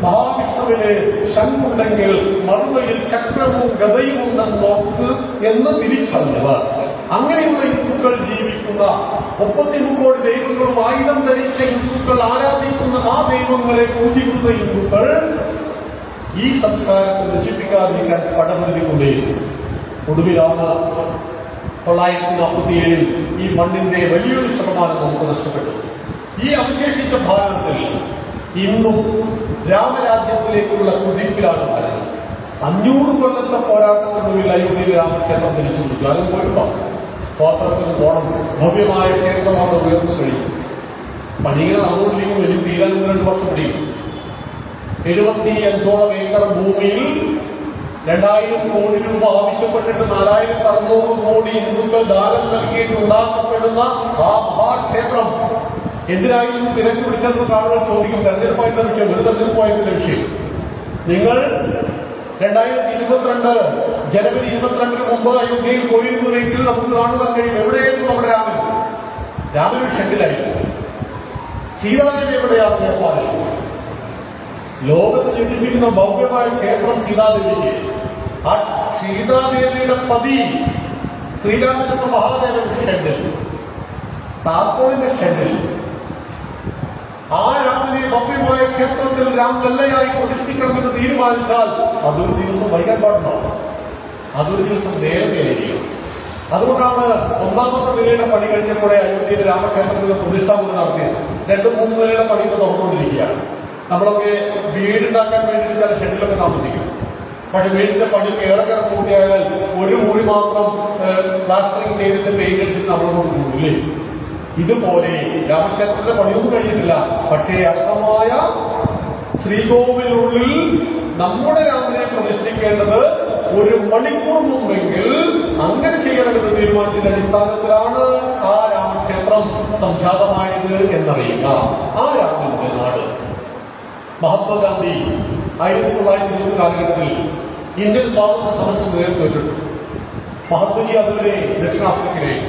മഹാവിഷ്ണുവിന് ശംഖുണ്ടെങ്കിൽ മറുകയിൽ ചക്രവും ഗദയും ഉണ്ടെന്ന് നോക്ക് എന്ന് തിരിച്ചറിഞ്ഞവർ. അങ്ങനെയുള്ള ഹിന്ദുക്കൾ ജീവിക്കുന്ന 33 കോടി ദൈവങ്ങളും ആയുധം ധരിച്ച ഹിന്ദുക്കൾ ആരാധിക്കുന്ന ആ ദൈവങ്ങളെ പൂജിക്കുന്ന ഹിന്ദുക്കൾ ഈ സംസ്കാരത്തെ നശിപ്പിക്കാതിരിക്കാൻ പടപൊരുതിക്കൊണ്ടേയിരുന്നു. ഒടുവിലാണ് 947 ഈ മണ്ണിന്റെ വലിയൊരു ശതമാനം നമുക്ക് നഷ്ടപ്പെട്ടു. ഈ അവശേഷിച്ച ഭാരതത്തിൽ ഇന്നും രാമരാജ്യത്തിലേക്കുള്ള കുതിപ്പിലാണ് ഭാരതം. 500 കൊല്ലത്തെ പോരാട്ടത്തിനുള്ളിൽ അയോധ്യയിൽ രാമക്ഷേത്രം തിരിച്ചു പിടിച്ചു. അതും പോയിട്ടുണ്ടാവും. പോത്രത്തിന് പോണം. ഭവ്യമായ ക്ഷേത്രമാണ് ഉയർന്നു കഴിഞ്ഞു. പണികൾ നടന്നുകൊണ്ടിരിക്കുന്നു. ഇനി തീരാൻ 2 വർഷം പിടിക്കും. 75ഓളം ഏക്കർ ഭൂമിയിൽ 2000 കോടി രൂപ ആവശ്യപ്പെട്ടിട്ട് 4600 കോടി ഹിന്ദുക്കൾ ദാനം നൽകിയിട്ട് ഉണ്ടാക്കപ്പെടുന്ന ആ മഹാക്ഷേത്രം എന്തിനായിരുന്നു തിരക്ക് പിടിച്ചെന്ന് ആളുകൾ ചോദിക്കും. തെരഞ്ഞെടുപ്പായിട്ടുള്ള വിഷയം ഒരു തെരഞ്ഞെടുപ്പായിട്ടുള്ള വിഷയം. നിങ്ങൾ 2022 ജനുവരി 22 മുമ്പ് അയോധ്യയിൽ പോയിരുന്നുവെങ്കിൽ നമുക്ക് കാണുവാൻ കഴിയും എവിടെയായിരുന്നു നമ്മുടെ രാമൻ. രാമനൊരു ഷെഡിലായിരുന്നു. സീതാദേവി എവിടെയാണ് നേപ്പാളിൽ. ലോകത്ത് ജനിപ്പിക്കുന്ന ഭവ്യമായ ക്ഷേത്രം സീതാദേവിക്ക്. ആ സീതാദേവിയുടെ പതി ശ്രീരാമചന്ദ്ര മഹാദേവന്റെ ഷെഡിൽ, താക്കോലിന്റെ ഷെഡിൽ. ആ രാമനെ ഭവ്യമായ ക്ഷേത്രത്തിൽ രാമലല്ലയായി പ്രതിഷ്ഠിക്കണമെന്ന് തീരുമാനിച്ചാൽ അതൊരു ദിവസം വൈകാൻ പാടുണ്ടാവും. അതൊരു ദിവസം നേരത്തെ ആയിരിക്കും. അതുകൊണ്ടാണ് 1ാമത്തെ നിലയുടെ പണി കഴിഞ്ഞപ്പോഴേ അയോധ്യയിലെ രാമക്ഷേത്രത്തിന്റെ പ്രതിഷ്ഠാപനം നടത്തിയത്. 2-3 നിലയുടെ പണി ഇപ്പോൾ തുറന്നുകൊണ്ടിരിക്കുകയാണ്. നമ്മളൊക്കെ വീടുണ്ടാക്കാൻ വേണ്ടിയിട്ട് ചില ഷെഡിലൊക്കെ താമസിക്കും. പക്ഷെ വീടിന്റെ പണിയൊക്കെ ഏറെ പൂർത്തിയായാൽ ഒരു മുറി മാത്രം പ്ലാസ്റ്ററിങ് ചെയ്തിട്ട് പെയിന്റ് അടിച്ചിട്ട് നമ്മൾ കൊടുക്കുന്നില്ലേ. ഇതുപോലെ രാമക്ഷേത്രത്തിന്റെ പണിയൊന്നും കഴിഞ്ഞിട്ടില്ല. പക്ഷേ അർഹമായ ശ്രീകോവിലുള്ളിൽ നമ്മുടെ രാമനെ പ്രതിഷ്ഠിക്കേണ്ടത് 1 മണിക്കൂർ മുമ്പെങ്കിൽ അങ്ങനെ ചെയ്യണമെന്ന് തീരുമാനിച്ചതിന്റെ അടിസ്ഥാനത്തിലാണ് ആ രാമക്ഷേത്രം സംജാതമായത് എന്നറിയുക. ആ രാമന്റെ നാട് മഹാത്മാഗാന്ധി 1920 കാലഘട്ടത്തിൽ ഇന്ത്യൻ സ്വാതന്ത്ര്യ സമരത്തിന് നേതൃത്വം. മഹാത്മജി അതുവരെ ദക്ഷിണാഫ്രിക്കയിലേക്ക്.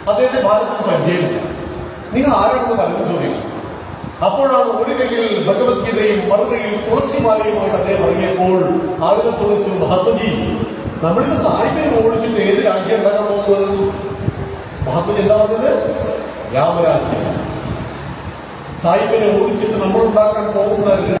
അദ്ദേഹത്തെ ഭാരതത്തിൽ പരിചയമില്ല. നിങ്ങൾ ആരാണെന്ന് പലരും ചോദിക്കും. അപ്പോഴാണ് ഒരു കയ്യിൽ ഭഗവത്ഗീതയും മറുകയിൽ തുളസിമാലയുമായിട്ട് അദ്ദേഹം ഇറങ്ങിയപ്പോൾ ആളുകൾ ചോദിച്ചു, മഹാത്മജി നമ്മളിപ്പോ സാഹിബിനെ ഓടിച്ചിട്ട് ഏത് രാജ്യം ഉണ്ടാക്കാൻ പോകുന്നത്? മഹാത്മജി എന്താ പറഞ്ഞത്? രാമരാജ്യം. സാഹിബിനെ ഓടിച്ചിട്ട് നമ്മൾ ഉണ്ടാക്കാൻ പോകുന്ന